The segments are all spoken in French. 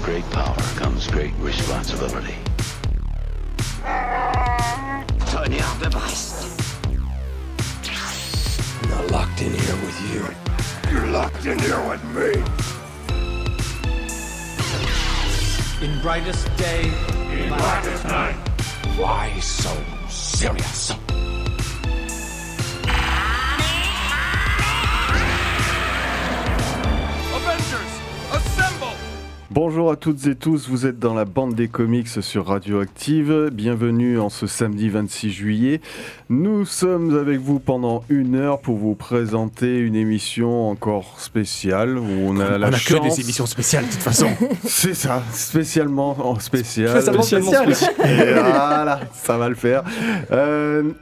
great power comes great responsibility. Tonnerre de Brest. I'm not locked in here with you. You're locked in here with me. In brightest day, In blackest night. Why so serious? Avengers, assemble! Bonjour à toutes et tous, vous êtes dans la bande des comics sur Radioactive. Bienvenue en ce samedi 26 juillet. Nous sommes avec vous pendant 1 heure pour vous présenter une émission encore spéciale où on a la chance... On a que des émissions spéciales de toute façon. C'est ça, spécialement en spécial. Spécial. Et voilà, ça va le faire.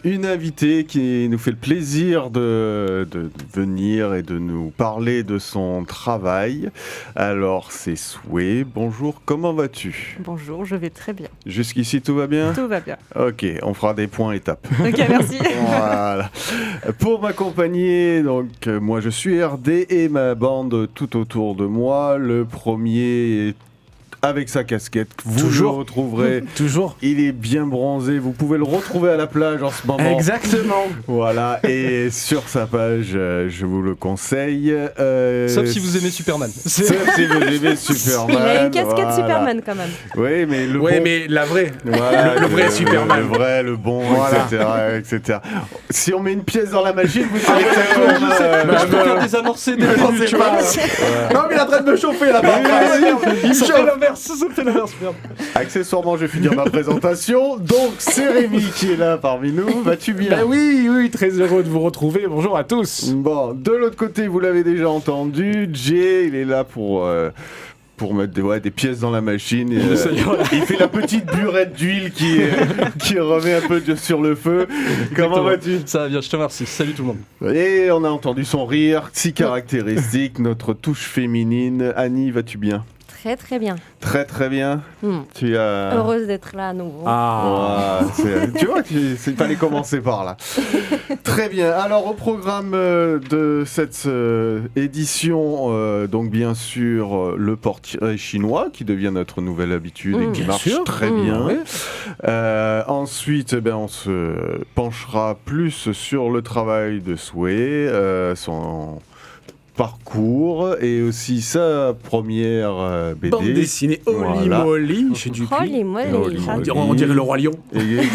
Une invitée qui nous fait le plaisir de venir et de nous parler de son travail. Alors, c'est Souhait. Bonjour, comment vas-tu ? Bonjour, je vais très bien. Jusqu'ici, tout va bien ? Tout va bien. Ok, on fera des points étapes. Ok, merci. Voilà. Pour m'accompagner, donc moi je suis RD et ma bande tout autour de moi. Le premier est avec sa casquette, vous Toujours. le retrouverez. Toujours. Il est bien bronzé, vous pouvez le retrouver à la plage en ce moment. Exactement. Voilà, et sur sa page, je vous le conseille. Sauf si vous aimez Superman. Sauf si vous aimez Superman. Il a une casquette voilà. Superman quand même. Oui, mais le Ouais, bon... mais la vraie. Voilà, le vrai Superman. Le vrai, le bon, Voilà. etc. Si on met une pièce dans la machine, vous savez exactement. Je préfère désamorcer des débuts, tu vois. Non, mais il est en train de me chauffer là-bas. Il fait l'inverse, ça fait l'inverse, merde. Accessoirement, je vais finir ma présentation. Donc, c'est Rémi qui est là parmi nous. Vas-tu bien ? Ben oui, très heureux de vous retrouver. Bonjour à tous. Bon, de l'autre côté, vous l'avez déjà entendu. Jay, il est là pour mettre des pièces dans la machine. Et, il fait la petite burette d'huile qui remet un peu sur le feu. Comment vas-tu ? Ça va bien, je te remercie. Salut tout le monde. Et on a entendu son rire, si caractéristique, notre touche féminine. Annie, vas-tu bien ? Très très bien. Très très bien. Tu as... Heureuse d'être là à nouveau. Tu vois, il fallait commencer par là. Très bien. Alors, au programme de cette édition, donc bien sûr, le portrait chinois qui devient notre nouvelle habitude et qui marche très bien. Ouais. Ensuite, on se penchera plus sur le travail de Souhait, son parcours et aussi sa première BD. Bande dessinée Holy Voilà. Moly chez Dupuis. Holy moly. On dirait le Roi Lion. Il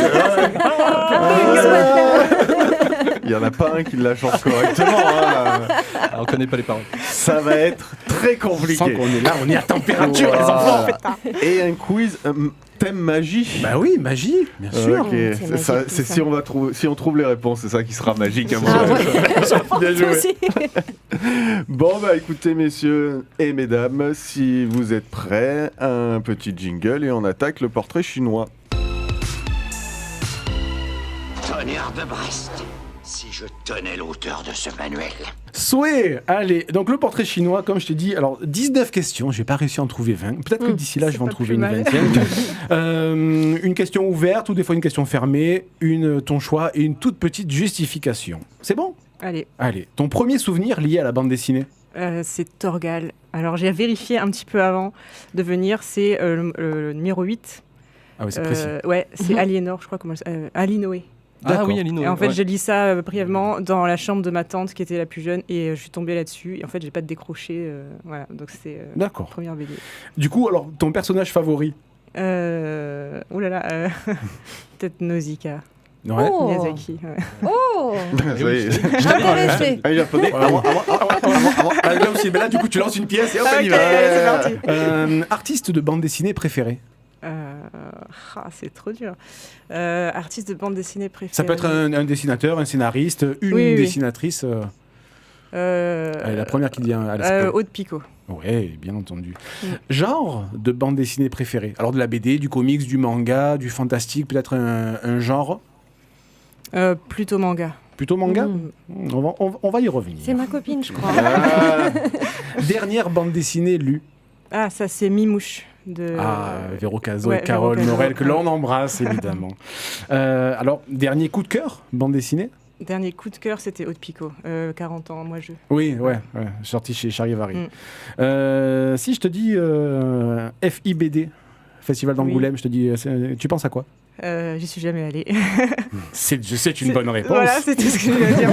n'y en a pas un qui la chante correctement. Hein. On connaît pas les paroles. Ça va être très compliqué. Sans qu'on est là, on est à température, Voilà. les enfants. Et un quiz thème magie. Bah oui, magie, bien sûr. Ok, C'est c'est magique, ça, tout c'est ça. si on trouve les réponses, c'est ça qui sera magique. À mon Ah avis. ouais. Bien joué. Aussi. Bon, écoutez, messieurs et mesdames, si vous êtes prêts, un petit jingle et on attaque le portrait chinois. Tonnerre de Brest. Si je tenais l'auteur de ce manuel. Souhait, allez, donc le portrait chinois, comme je t'ai dit, alors 19 questions, j'ai pas réussi à en trouver 20. Peut-être que d'ici là, je vais en pas trouver plus une mal. 20e. Une question ouverte ou des fois une question fermée, ton choix et une toute petite justification. C'est bon ? Allez, Allez, ton premier souvenir lié à la bande dessinée ? c'est Torgal. Alors j'ai vérifié un petit peu avant de venir, c'est le numéro 8. Ah oui, c'est précis. Ouais, c'est Aliénor, je crois, Alinoé. Ah D'accord. oui, Alino. Et en fait, ouais. je lis ça brièvement dans la chambre de ma tante qui était la plus jeune et je suis tombée là-dessus. Et en fait, j'ai pas décroché. Voilà, donc c'est D'accord. première BD. Du coup, alors, ton personnage favori ? Ouh là là, peut-être Nausicaa. Ouais. Oh. Miyazaki. Ouais. Oh, Ça y est. intéressé. Un japonais. Ah, là aussi, ben là, du coup, tu lances une pièce et hop, on y Ok, va. c'est parti. Artiste de bande dessinée préféré ? C'est trop dur. Artiste de bande dessinée préféré. Ça peut être un dessinateur, un scénariste, une Oui. dessinatrice. Allez, la première qui vient à l'esprit. Aude Picot. Ouais, bien entendu. Genre de bande dessinée préférée. Alors de la BD, du comics, du manga, du fantastique, peut-être un genre. Plutôt manga. Plutôt manga. Mm. On va y revenir. C'est ma copine, je crois. Dernière bande dessinée lue. Ah, ça c'est Mimouche. Véro Cazo ouais, et Carole Véro Cazo. Morel, que l'on embrasse évidemment. Alors, dernier coup de cœur, bande dessinée. Dernier coup de cœur, c'était Haute Picot. 40 ans, moi je. Oui, ouais, sorti chez Charivari. Si je te dis FIBD, Festival d'Angoulême, je te dis, tu penses à quoi? J'y suis jamais allée. C'est une bonne réponse. Voilà, c'est tout ce que je vais dire.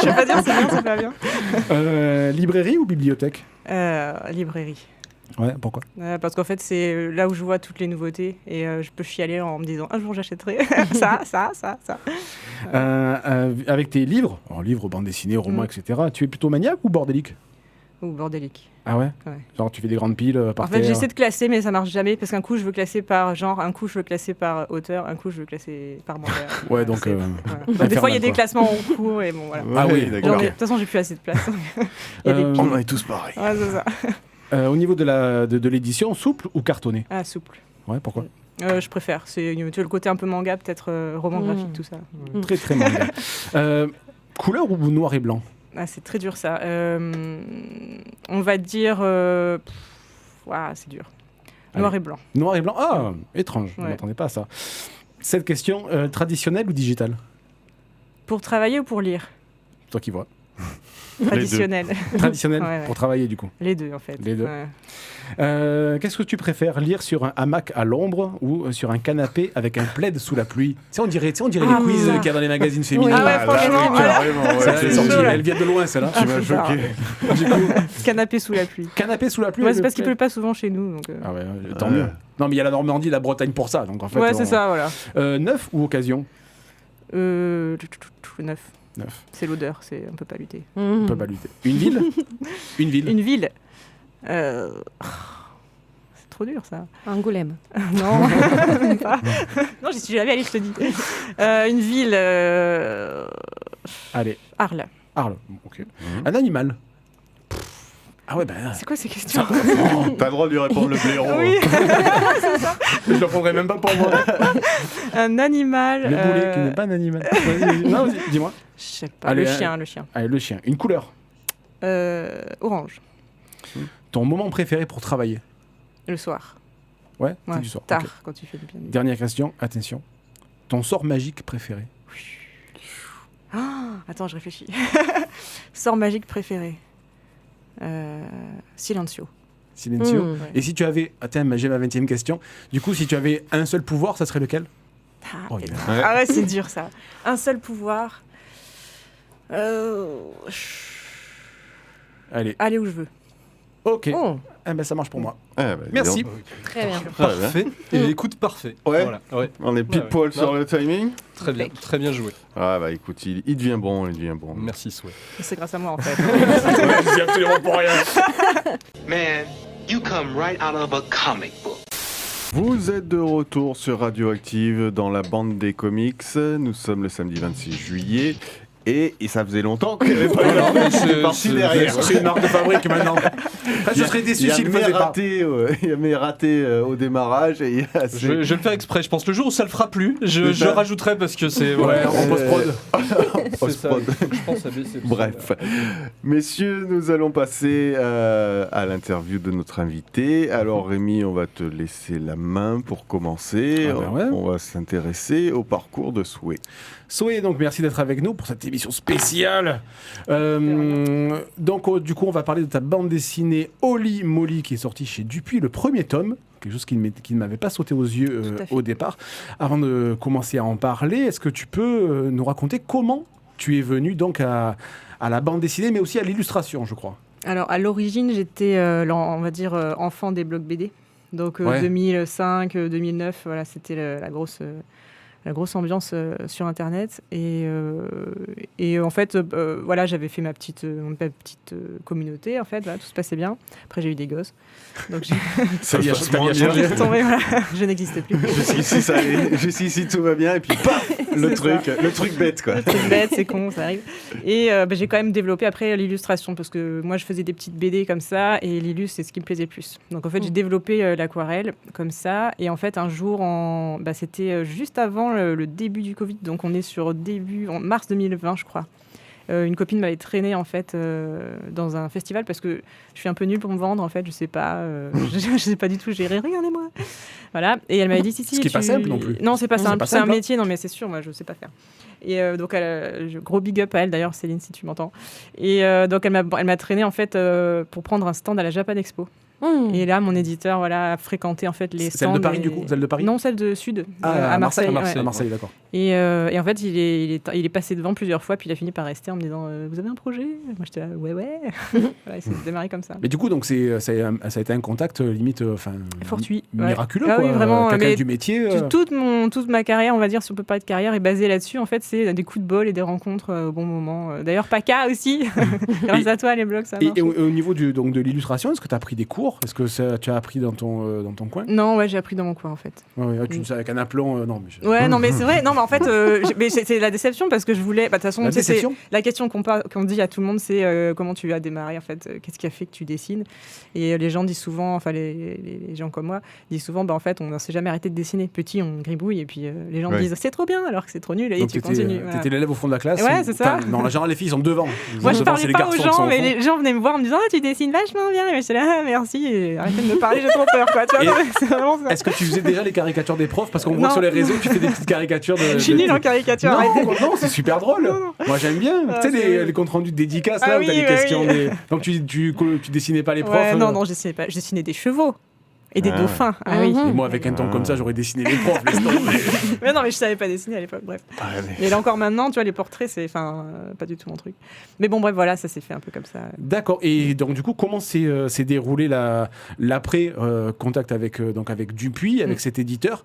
Je vais pas dire c'est bien, c'est pas bien. Librairie ou bibliothèque? Librairie. Ouais, pourquoi? Parce qu'en fait, c'est là où je vois toutes les nouveautés et je peux chialer en me disant un jour j'achèterai ça. Avec tes livres, livres, bandes dessinées, romans, etc., tu es plutôt maniaque ou bordélique? Ou bordélique. Ah ouais? Genre tu fais des grandes piles par terre. En fait, j'essaie de classer, mais ça marche jamais parce qu'un coup je veux classer par genre, un coup je veux classer par auteur, un coup je veux classer par manga. Ouais, donc. Donc, des fois, il y a des classements en cours et bon, voilà. Ah oui, d'accord. De toute façon, j'ai plus assez de place. Il y a des piles. On est tous pareils. Ouais, c'est ça. Au niveau de l'édition, souple ou cartonné? Ah, souple. Ouais, pourquoi? Je préfère. C'est tu vois, le côté un peu manga, peut-être roman graphique, tout ça. Très, très manga. Couleur ou noir et blanc? Ah, c'est très dur ça. On va dire. C'est dur. Noir et blanc. Noir et blanc? Ah, étrange. Je ne Ouais. m'attendais pas à ça. Cette question, traditionnelle ou digitale? Pour travailler ou pour lire? Toi qui vois. Traditionnel. Traditionnelle Ouais. pour travailler du coup. Les deux en fait. Les deux. Ouais. Qu'est-ce que tu préfères, lire sur un hamac à l'ombre ou sur un canapé avec un plaid sous la pluie? Tu sais, on dirait les quiz qu'il y a dans les magazines féminins. Ah ouais, franchement, voilà. Ça, c'est elle est sortie, chaud, là. elle vient de loin, celle-là. Tu m'as choqué. Du coup, Canapé sous la pluie. canapé sous la pluie. Ouais, et c'est le parce qu'il plaid. pleut pas souvent chez nous. Donc, Ah ouais, tant mieux. Non, mais il y a la Normandie, la Bretagne pour ça. Donc en fait, ouais, c'est ça, voilà. Neuf ou occasion? Neuf. Neuf. C'est l'odeur, c'est un peu pas lutter. On peut pas lutter. Une ville? Une ville. Une ville. C'est trop dur ça. Angoulême. Non, même pas. Non, j'y suis jamais allée, je te dis. Une ville. Allez, Arles. Arles. Ok. Un animal? Ah ouais, C'est quoi ces questions? T'as le droit de lui répondre le blaireau. Oui. je le prendrais même pas pour moi. Un animal. Le boulet, qui n'est pas un animal. Vas-y, non, vas-y, dis-moi. Je sais pas. Allez, le chien. Allez, le chien. Une couleur. Orange. Ton moment préféré pour travailler? Le soir. Ouais, c'est du soir. Tard, Ok. quand tu fais du bien. Dernière question, attention. Ton sort magique préféré? Attends, je réfléchis. Sort magique préféré. Silencio. Silencio. Ouais. Et si tu avais... Attends, j'ai ma 20e question. Du coup, si tu avais un seul pouvoir, ça serait lequel? Oh, il a- Ah ouais, c'est dur ça. Un seul pouvoir. Allez, Aller où je veux. ok. Oh, Eh ben, ça marche pour moi. Ah, bah, dis Merci. donc. très bien. Très bien. Parfait. Et écoute, parfait. Ouais. Voilà. Ouais. On est pile Ouais, ouais. poil sur Non. le timing. Très bien joué. Ah bah écoute, il devient bon, il devient bon. Merci, Souhait. C'est grâce à moi en fait. Je dis absolument pour rien. Man, you come right out of a comic book. Vous êtes de retour sur Radioactive dans la bande des comics. Nous sommes le samedi 26 juillet. Et ça faisait longtemps qu'il n'y avait pas eu la mais c'est parti derrière. C'est une marque de fabrique maintenant. Je serais déçu s'il ne faisait pas. Il y a mes ratés au démarrage et il y a Je vais le faire exprès. Je pense que le jour où ça le fera plus, C'est je ça. rajouterai parce que c'est. Ouais, en post-prod. C'est ça. post-prod. Je pense à baisser. Bref. Messieurs, nous allons passer à l'interview de notre invité. Alors Rémi, on va te laisser la main pour commencer. Ah ben ouais. On va s'intéresser au parcours de Souhait. Souhait, donc merci d'être avec nous pour cette émission spéciale. Donc du coup, on va parler de ta bande dessinée Holy Moly qui est sortie chez Dupuis, le premier tome, quelque chose qui ne m'avait pas sauté aux yeux Tout à fait. au départ. Avant de commencer à en parler, est-ce que tu peux nous raconter comment tu es venu donc à la bande dessinée, mais aussi à l'illustration, je crois? Alors à l'origine, j'étais, on va dire, enfant des blogs BD. Donc Ouais. 2005, 2009, voilà, c'était la grosse ambiance sur Internet. Et en fait, voilà, j'avais fait ma petite communauté, en fait, voilà, tout se passait bien. Après, j'ai eu des gosses. Donc, Ça y a- se passe ta vie moins a bien. changé. j'ai tombé, voilà, je n'existais plus. Jusqu'ici, tout va bien et puis paf, le truc bête quoi. C'est bête, c'est con, ça arrive. Et j'ai quand même développé après l'illustration parce que moi je faisais des petites BD comme ça et l'illus c'est ce qui me plaisait le plus. Donc en fait j'ai développé l'aquarelle comme ça et en fait un jour c'était juste avant le début du Covid, donc on est sur en mars 2020 je crois. Une copine m'avait traîné en fait dans un festival parce que je suis un peu nulle pour me vendre en fait, je sais pas, je sais pas du tout gérer, regardez-moi. Voilà, et elle m'avait dit si. Ce qui est pas simple non plus. Non, c'est pas simple, c'est un simple, hein. métier, non mais c'est sûr, moi je sais pas faire. Et donc gros big up à elle d'ailleurs, Céline si tu m'entends. Et donc elle m'a traîné en fait pour prendre un stand à la Japan Expo. Et là, mon éditeur a fréquenté en fait les stands. Celle de Paris du coup, celle de Paris. Non, celle de Sud, à Marseille. ouais. À Marseille, d'accord. Et en fait, il est passé devant plusieurs fois, puis il a fini par rester en me disant vous avez un projet ? Moi, j'étais là, ouais. Voilà, il s'est démarré comme ça. Mais du coup, donc ça a été un contact limite, fortuit, miraculeux, ouais. quoi. Ah oui, vraiment. Quelqu'un du métier. Toute ma carrière, on va dire, si on peut parler de carrière, est basée là-dessus. En fait, c'est des coups de bol et des rencontres au bon moment. D'ailleurs, PACA aussi. Grâce à toi, les blogs, ça marche. Et au niveau de l'illustration, est-ce que tu as pris des cours ? Est-ce que tu as appris dans ton coin ? Non, ouais, j'ai appris dans mon coin, en fait. Ouais, tu sais, avec un aplomb, non. Ouais, non, mais c'est vrai. Non, mais en fait, c'est la déception parce que je voulais. De toute façon, la question qu'on dit à tout le monde, c'est comment tu as démarré, en fait. Qu'est-ce qui a fait que tu dessines ? Et les gens disent souvent, enfin, les gens comme moi, disent souvent, en fait, on ne s'est jamais arrêté de dessiner. Petit, on gribouille, et puis les gens disent, c'est trop bien, alors que c'est trop nul, et donc tu continues. T'étais l'élève au fond de la classe. Ouais, c'est ça. Non, en général, les filles sont devant. Moi, je parlais pas aux gens, mais les gens venaient me voir en me disant, tu dessines vachement bien. Et j'étais là, merci, et arrêtez de me parler, j'ai trop peur, quoi. Tu vois, c'est vraiment ça. Est-ce que tu faisais déjà les caricatures des profs ? Parce qu'on voit sur les réseaux, tu fais des petites caricatures de. Je suis nulle en caricature, arrêtez. Non, c'est super drôle. Moi, j'aime bien. Tu sais, les comptes rendus de dédicaces, là, où t'as des questions. Donc, tu dessinais pas les profs. Ouais, non, je dessinais pas. Je dessinais des chevaux. Et des dauphins. Ah oui. Et moi, avec un ton comme ça, j'aurais dessiné les profs. Mais non, mais je savais pas dessiner à l'époque. Bref. Et là encore maintenant, tu vois, les portraits, c'est pas du tout mon truc. Mais bon, bref, voilà, ça s'est fait un peu comme ça. D'accord. Et donc, du coup, comment s'est déroulé l'après contact avec Dupuis, avec cet éditeur ?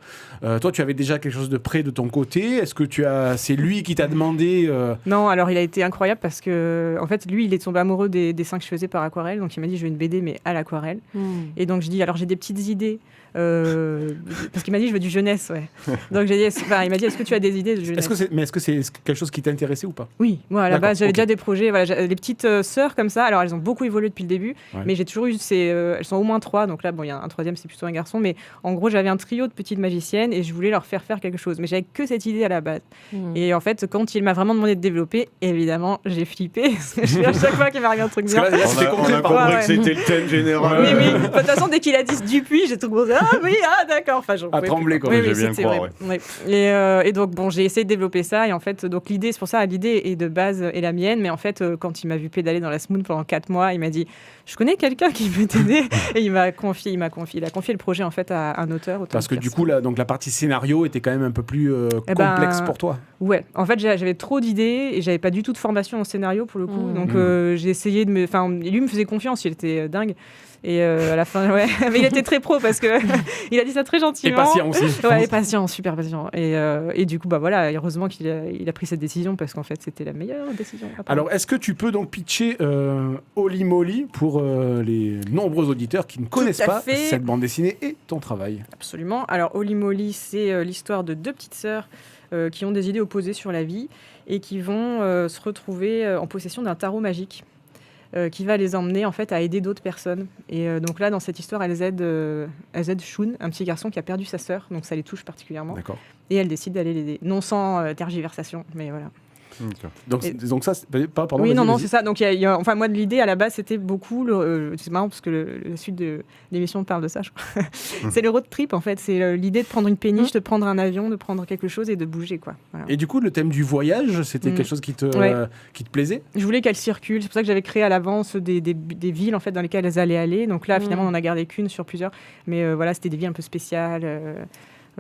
Toi, tu avais déjà quelque chose de prêt de ton côté ? Est-ce que c'est lui qui t'a demandé Non, alors il a été incroyable parce que, en fait, lui, il est tombé amoureux des dessins que je faisais par aquarelle. Donc, il m'a dit, je veux une BD, mais à l'aquarelle. Et donc, je dis, alors j'ai des petites idées. Parce qu'il m'a dit je veux du jeunesse, ouais. Donc j'ai dit, il m'a dit est-ce que tu as des idées de jeunesse ? Est-ce que c'est quelque chose qui t'intéressait ou pas ? Oui, moi à la base j'avais déjà des projets, les petites sœurs comme ça. Alors elles ont beaucoup évolué depuis le début, mais j'ai toujours eu elles sont au moins 3, donc là bon il y a un troisième c'est plutôt un garçon, mais en gros j'avais un trio de petites magiciennes et je voulais leur faire quelque chose, mais j'avais que cette idée à la base. Et en fait quand il m'a vraiment demandé de développer, évidemment j'ai flippé. Parce que à chaque fois qu'il m'arrive un truc bien. On a compris que c'était le thème général. Oui. De toute façon dès qu'il a dit Dupuis, j'ai tout gros. D'accord. Enfin, à trembler quoi. Oui, j'ai bien croire. Ouais. Et donc bon, j'ai essayé de développer ça et en fait donc l'idée c'est pour ça l'idée est de base est la mienne, mais en fait quand il m'a vu pédaler dans la Smoon pendant 4 mois, il m'a dit je connais quelqu'un qui peut t'aider et il a confié le projet en fait à un auteur. Parce que du coup la partie scénario était quand même un peu plus complexe pour toi. Ouais, en fait j'avais trop d'idées et j'avais pas du tout de formation en scénario pour le coup, donc j'ai essayé de lui me faisait confiance, il était dingue. Et à la fin, mais il était très pro parce que il a dit ça très gentiment. Et patient aussi. Ouais, patient, super patient. Et du coup, voilà, heureusement qu'il a pris cette décision parce qu'en fait, c'était la meilleure décision. Alors, est-ce que tu peux donc pitcher Holy Moly pour les nombreux auditeurs qui ne connaissent pas cette bande dessinée et ton travail ? Absolument. Alors, Holy Moly, c'est l'histoire de 2 petites sœurs qui ont des idées opposées sur la vie et qui vont se retrouver en possession d'un tarot magique. Qui va les emmener en fait à aider d'autres personnes. Et donc là, dans cette histoire, elles aident Shun, un petit garçon qui a perdu sa sœur, donc ça les touche particulièrement. D'accord. Et elles décident d'aller l'aider, non sans tergiversation, mais voilà. Donc ça, pardon. Oui, non, c'est ça. Donc enfin moi de l'idée à la base c'était beaucoup. C'est marrant parce que la suite de l'émission parle de ça. Je crois. C'est le road trip en fait. C'est l'idée de prendre une péniche, de prendre un avion, de prendre quelque chose et de bouger quoi. Voilà. Et du coup le thème du voyage, c'était quelque chose qui te plaisait ? Je voulais qu'elles circulent. C'est pour ça que j'avais créé à l'avance des villes en fait dans lesquelles elles allaient aller. Donc là finalement on en a gardé qu'une sur plusieurs. Mais voilà c'était des villes un peu spéciales.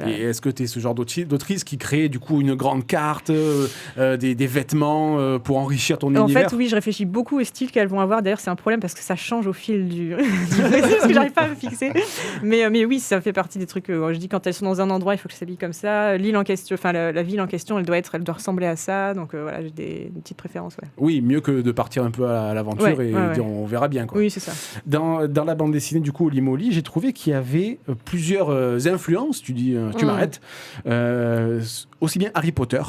Voilà. Et est-ce que tu es ce genre d'autrice qui crée du coup une grande carte, des vêtements pour enrichir ton univers ? En fait, oui, je réfléchis beaucoup au style qu'elles vont avoir. D'ailleurs, c'est un problème parce que ça change au fil du parce que j'arrive pas à me fixer. Mais oui, ça fait partie des trucs. Je dis quand elles sont dans un endroit, il faut que je s'habille comme ça. L'île en question, enfin la ville en question, elle doit ressembler à ça. Donc voilà, j'ai des petites préférences. Ouais. Oui, mieux que de partir un peu à l'aventure et dire on verra bien quoi. Oui, c'est ça. Dans la bande dessinée du coup Holy Moly, j'ai trouvé qu'il y avait plusieurs influences. Tu m'arrêtes. Aussi bien Harry Potter.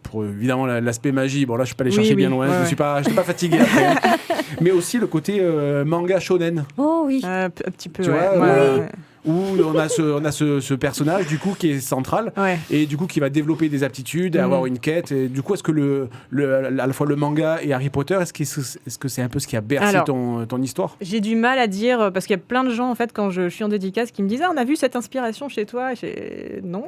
Pour évidemment l'aspect magie. Bon là je suis pas allé chercher bien loin. Je suis pas fatigué après. Mais aussi le côté manga shonen. Oh oui. Un petit peu. Tu vois, où on a ce personnage du coup qui est central Ouais. et du coup qui va développer des aptitudes, et avoir une quête. Et du coup, est-ce que à la fois le manga et Harry Potter, est-ce que c'est un peu ce qui a bercé Alors, ton histoire? J'ai du mal à dire, parce qu'il y a plein de gens, en fait, quand je suis en dédicace, qui me disent « Ah, on a vu cette inspiration chez toi ?» Non.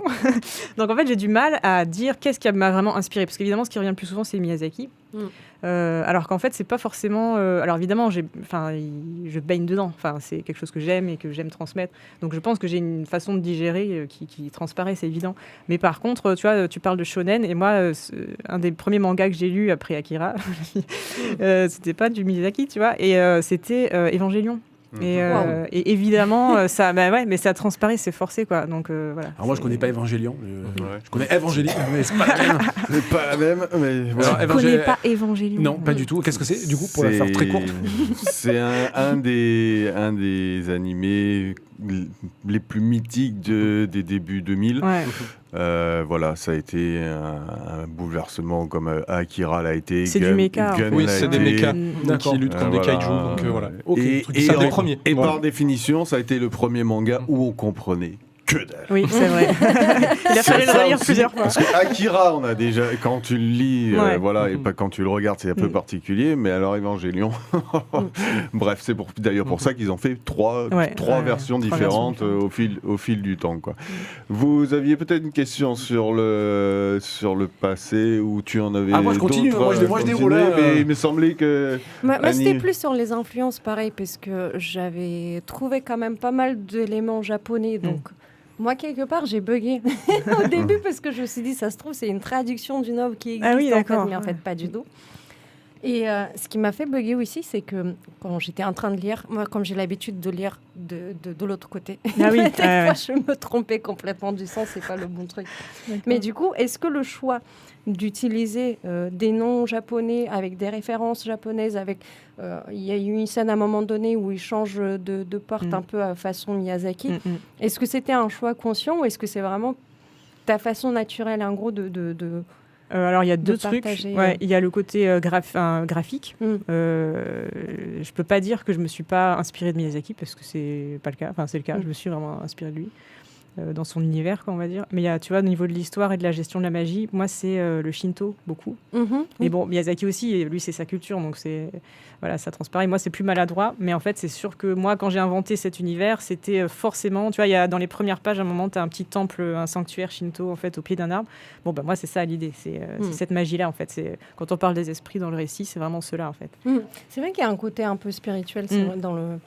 Donc, en fait, j'ai du mal à dire qu'est-ce qui m'a vraiment inspiré. Parce qu'évidemment, ce qui revient le plus souvent, c'est Miyazaki. Alors qu'en fait, c'est pas forcément... alors, évidemment, je baigne dedans. Enfin, c'est quelque chose que j'aime et que j'aime transmettre. Donc, je pense que j'ai une façon de digérer qui transparaît, c'est évident. Mais par contre, tu vois, tu parles de shonen. Et moi, un des premiers mangas que j'ai lu après Akira, c'était pas du Miyazaki, tu vois. Et c'était Evangelion. Et évidemment, ça, mais ça transparaît, c'est forcé, quoi. Donc voilà. Alors moi, je connais pas Evangelion. Je connais Evangelion, mais c'est pas la même. C'est pas la même, mais voilà. Je connais pas Evangelion. Non, pas du tout. Qu'est-ce que c'est, du coup, pour la faire très courte? C'est un des animés les plus mythiques des débuts 2000. Ouais. Voilà, ça a été un bouleversement comme Akira l'a été. C'est du méca, en fait. Oui, c'est des mécas D'accord. qui luttent contre des kaijus. Donc voilà. Ok. C'est un des premiers. Et Voilà. par définition, ça a été le premier manga où on comprenait que dalle. Oui, c'est vrai. Il a fallu le ça relire aussi, plusieurs fois. Parce que Akira, on a déjà, quand tu le lis, Ouais. voilà, et pas quand tu le regardes, c'est un peu particulier. Mais alors Evangelion, bref, c'est d'ailleurs pour ça qu'ils ont fait trois versions différentes au fil du temps, quoi. Vous aviez peut-être une question sur le passé, où tu en avais. Ah, moi, je continue, d'autres, moi, je déroule, mais il me semblait que. Moi, Annie- c'était plus sur les influences, pareil, parce que j'avais trouvé quand même pas mal d'éléments japonais. Donc, moi, quelque part, j'ai bugué au début parce que je me suis dit, ça se trouve, c'est une traduction d'une œuvre qui existe, Ah oui, en fait, d'accord. mais en fait, pas du tout. Et ce qui m'a fait bugger aussi, c'est que quand j'étais en train de lire, moi, comme j'ai l'habitude de lire de l'autre côté, Ah oui, des fois, je me trompais complètement du sens, c'est pas le bon truc. Mais du coup, est-ce que le choix d'utiliser des noms japonais avec des références japonaises, il y a eu une scène à un moment donné où il change de porte un peu à façon Miyazaki, est-ce que c'était un choix conscient ou est-ce que c'est vraiment ta façon naturelle, en gros, alors, il y a deux trucs. partager, Il y a le côté graphique. Je peux pas dire que je me suis pas inspirée de Miyazaki, parce que c'est pas le cas. Enfin, c'est le cas. Je me suis vraiment inspirée de lui. Dans son univers, quoi, on va dire. Mais il y a, tu vois, au niveau de l'histoire et de la gestion de la magie, moi, c'est le Shinto, beaucoup. Mais bon, Miyazaki aussi, et lui, c'est sa culture, donc voilà, ça transparaît. Moi, c'est plus maladroit, mais en fait, c'est sûr que moi, quand j'ai inventé cet univers, c'était forcément, tu vois, dans les premières pages, à un moment, tu as un petit temple, un sanctuaire Shinto, en fait, au pied d'un arbre. Bon, ben moi, c'est ça l'idée, c'est cette magie-là, en fait. Quand on parle des esprits dans le récit, c'est vraiment cela, en fait. C'est vrai qu'il y a un côté un peu spirituel, c'est vrai, dans le...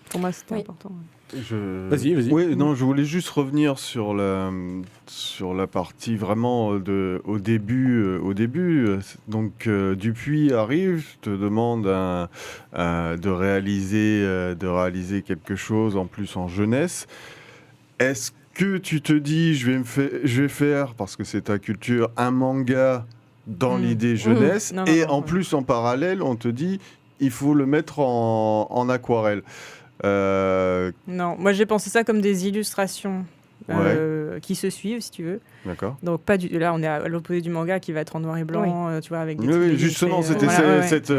Pour moi, c'était important. Vas-y. Oui, non, je voulais juste revenir sur la partie vraiment au début. Donc, Dupuis arrive, te demande de réaliser quelque chose en plus en jeunesse. Est-ce que tu te dis, je vais faire, parce que c'est ta culture, un manga dans l'idée jeunesse, Non, et non, en plus, en parallèle, on te dit, il faut le mettre en aquarelle. Non, moi j'ai pensé ça comme des illustrations qui se suivent, si tu veux. D'accord. Donc là, on est à l'opposé du manga qui va être en noir et blanc, tu vois, avec des Oui, justement, c'était cette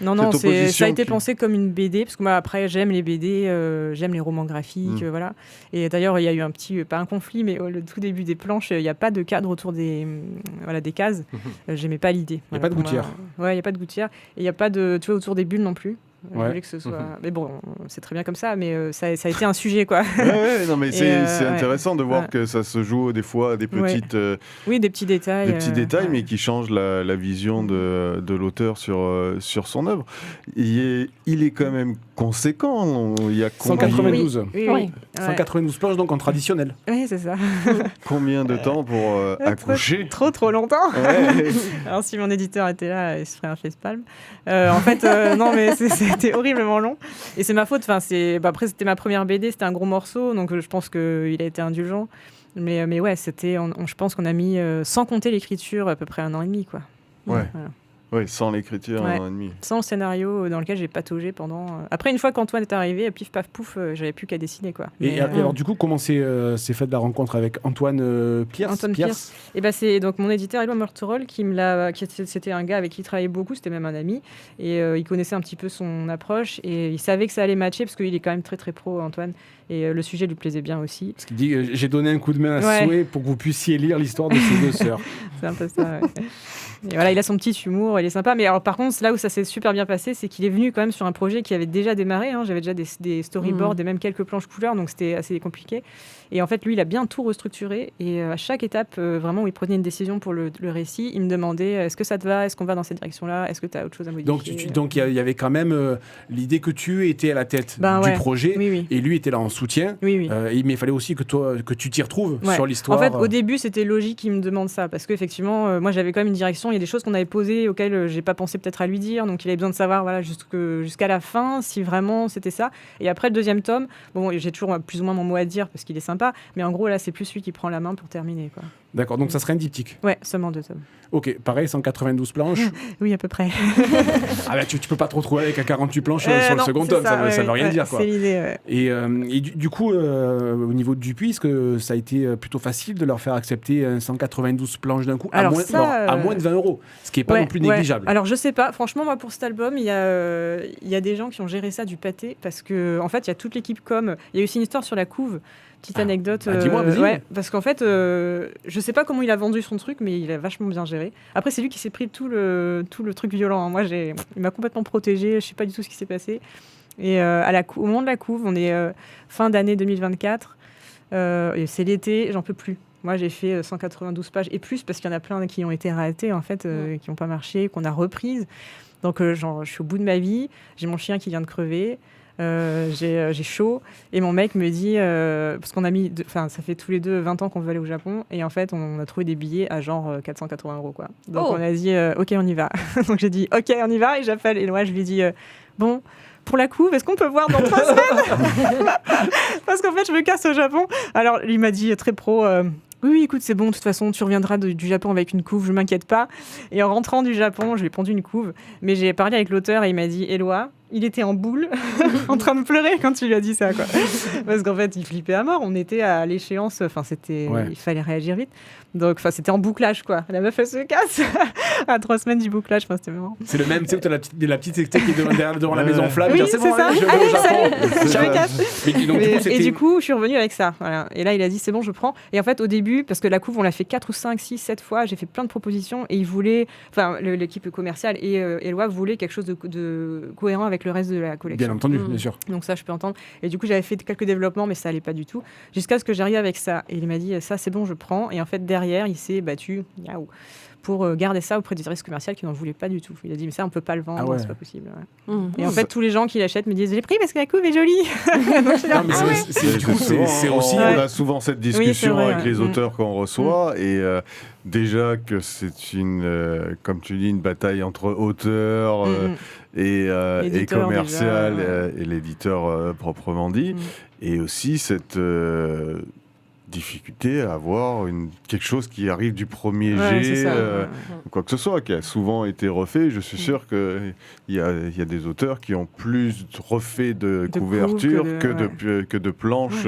Non, cette opposition ça a été pensé comme une BD, parce que moi après j'aime les BD, j'aime les romans graphiques, voilà. Et d'ailleurs il y a eu pas un conflit, mais au tout début des planches, il n'y a pas de cadre autour des cases. J'aimais pas l'idée. Il n'y a pas de gouttière. Ouais, il n'y a pas de gouttière. Et il n'y a pas de, tu vois, autour des bulles non plus. Je Ouais. voulais que ce soit... Mais bon, c'est très bien comme ça, mais ça a été un sujet, quoi. non, mais c'est intéressant de voir que ça se joue des fois à des petites... Oui, des petits détails. Mais qui changent la vision de l'auteur sur son œuvre. Il est quand même conséquent. Il y a 192. Oui. 192 planches, donc en traditionnel. Oui, c'est ça. Combien de temps pour accoucher? Trop longtemps. Ouais. Alors, si mon éditeur était là, il se ferait un facepalm. En fait, non, mais c'était horriblement long. Et c'est ma faute. Enfin, après, c'était ma première BD, c'était un gros morceau, donc je pense qu'il a été indulgent. Mais ouais, je pense qu'on a mis, sans compter l'écriture, à peu près 1 an et demi, quoi. Ouais. Voilà. Oui, sans l'écriture, Ouais. 1 an et demi. Sans le scénario dans lequel j'ai pataugé pendant. Après, une fois qu'Antoine est arrivé, pif paf pouf, j'avais plus qu'à dessiner quoi. Et alors du coup, comment s'est faite la rencontre avec Antoine Pierce? Antoine Pierce. Et ben c'est donc mon éditeur Éloi Meurterol c'était un gars avec qui il travaillait beaucoup, c'était même un ami, et il connaissait un petit peu son approche et il savait que ça allait matcher parce qu'il est quand même très très pro Antoine et le sujet lui plaisait bien aussi. Parce qu'il dit j'ai donné un coup de main à Ouais. souhait pour que vous puissiez lire l'histoire de ces deux sœurs. C'est un peu ça. Ouais. Et voilà, il a son petit humour, il est sympa. Mais alors, par contre, là où ça s'est super bien passé, c'est qu'il est venu quand même sur un projet qui avait déjà démarré. Hein. J'avais déjà des storyboards et même quelques planches couleurs, donc c'était assez compliqué. Et en fait, lui, il a bien tout restructuré. Et à chaque étape, vraiment, où il prenait une décision pour le récit, il me demandait est-ce que ça te va? Est-ce qu'on va dans cette direction-là? Est-ce que tu as autre chose à modifier? Donc il y avait quand même l'idée que tu étais à la tête du projet et lui était là en soutien. Oui. Mais il fallait aussi que tu t'y retrouves Ouais. sur l'histoire. En fait, au début, c'était logique qu'il me demande ça parce qu'effectivement, moi, j'avais quand même une direction. Il y a des choses qu'on avait posées auxquelles j'ai pas pensé peut-être à lui dire. Donc, il avait besoin de savoir, voilà, jusqu'à la fin, si vraiment c'était ça. Et après le deuxième tome, bon, j'ai toujours plus ou moins mon mot à dire parce qu'il est sympa. Mais en gros, là, c'est plus lui qui prend la main pour terminer, quoi. D'accord, donc ça serait un diptyque. Ouais, seulement 2 tomes. Ok, pareil, 192 planches. Oui, à peu près. Ah bah tu peux pas te retrouver avec un 48 planches sur le non, second c'est tome, ça ouais, veut rien dire, quoi. C'est l'idée, ouais. Et du coup, au niveau du Dupuis, est-ce que ça a été plutôt facile de leur faire accepter 192 planches d'un coup Alors à moins de 20 €, ce qui est pas non plus négligeable. Alors je sais pas, franchement, moi pour cet album, il y a des gens qui ont géré ça du pâté parce que en fait, il y a toute l'équipe com. Il y a aussi une histoire sur la couve. Petite anecdote. Dis-moi, vas-y. Ouais, parce qu'en fait, je sais pas comment il a vendu son truc, mais il a vachement bien géré. Après, c'est lui qui s'est pris tout le truc violent. Hein. Moi, il m'a complètement protégé. Je sais pas du tout ce qui s'est passé. Et au moment de la couve, on est fin d'année 2024. Et c'est l'été, j'en peux plus. Moi, j'ai fait 192 pages et plus parce qu'il y en a plein qui ont été ratées, en fait, qui n'ont pas marché, qu'on a reprises. Donc, je suis au bout de ma vie. J'ai mon chien qui vient de crever. J'ai chaud et mon mec me dit parce qu'on a mis ça fait tous les deux 20 ans qu'on veut aller au Japon et en fait on a trouvé des billets à genre 480 € quoi. Donc on a dit ok on y va. Donc j'ai dit ok on y va et j'appelle Éloi, je lui dis bon pour la couve, est-ce qu'on peut voir dans 3 semaines? Parce qu'en fait je me casse au Japon. Alors il m'a dit très pro oui, écoute, c'est bon, de toute façon, tu reviendras du Japon avec une couve, je m'inquiète pas. Et en rentrant du Japon, je lui ai pondu une couve. Mais j'ai parlé avec l'auteur et il m'a dit, Éloi, il était en boule, en train de pleurer quand tu lui as dit ça, quoi. Parce qu'en fait, il flippait à mort. On était à l'échéance, il fallait réagir vite. Donc, c'était en bouclage, quoi. La meuf, elle se casse à 3 semaines du bouclage. C'était marrant. C'est le même, tu sais, où t'as la petite sextaire qui est devant la maison flamme. Oui, c'est ça. Je vais Allez, au Japon. je me casse. Et du coup, je suis revenue avec ça. Voilà. Et là, il a dit, c'est bon, je prends. Et en fait, au début, parce que la couve, on l'a fait 4 ou 5, 6, 7 fois, j'ai fait plein de propositions et il voulait, l'équipe commerciale et Éloi voulait quelque chose de cohérent avec le reste de la collection. Bien entendu, bien sûr. Donc ça, je peux entendre. Et du coup, j'avais fait quelques développements, mais ça allait pas du tout. Jusqu'à ce que j'arrive avec ça. Et il m'a dit, ça, c'est bon, je prends. Et en fait, derrière, il s'est battu pour garder ça auprès des services commerciaux qui n'en voulaient pas du tout. Il a dit, mais ça, on peut pas le vendre, c'est pas possible. Ouais. Et en fait, tous les gens qui l'achètent me disent, j'ai pris parce que la couve est jolie. Donc, c'est aussi... On a souvent cette discussion avec les auteurs qu'on reçoit et déjà que c'est comme tu dis, une bataille entre auteurs et commercial et l'éditeur proprement dit. Et aussi cette difficulté à avoir quelque chose qui arrive du premier jet, quoi que ce soit, qui a souvent été refait. Je suis sûr qu'il y a des auteurs qui ont plus refait de couverture que de planches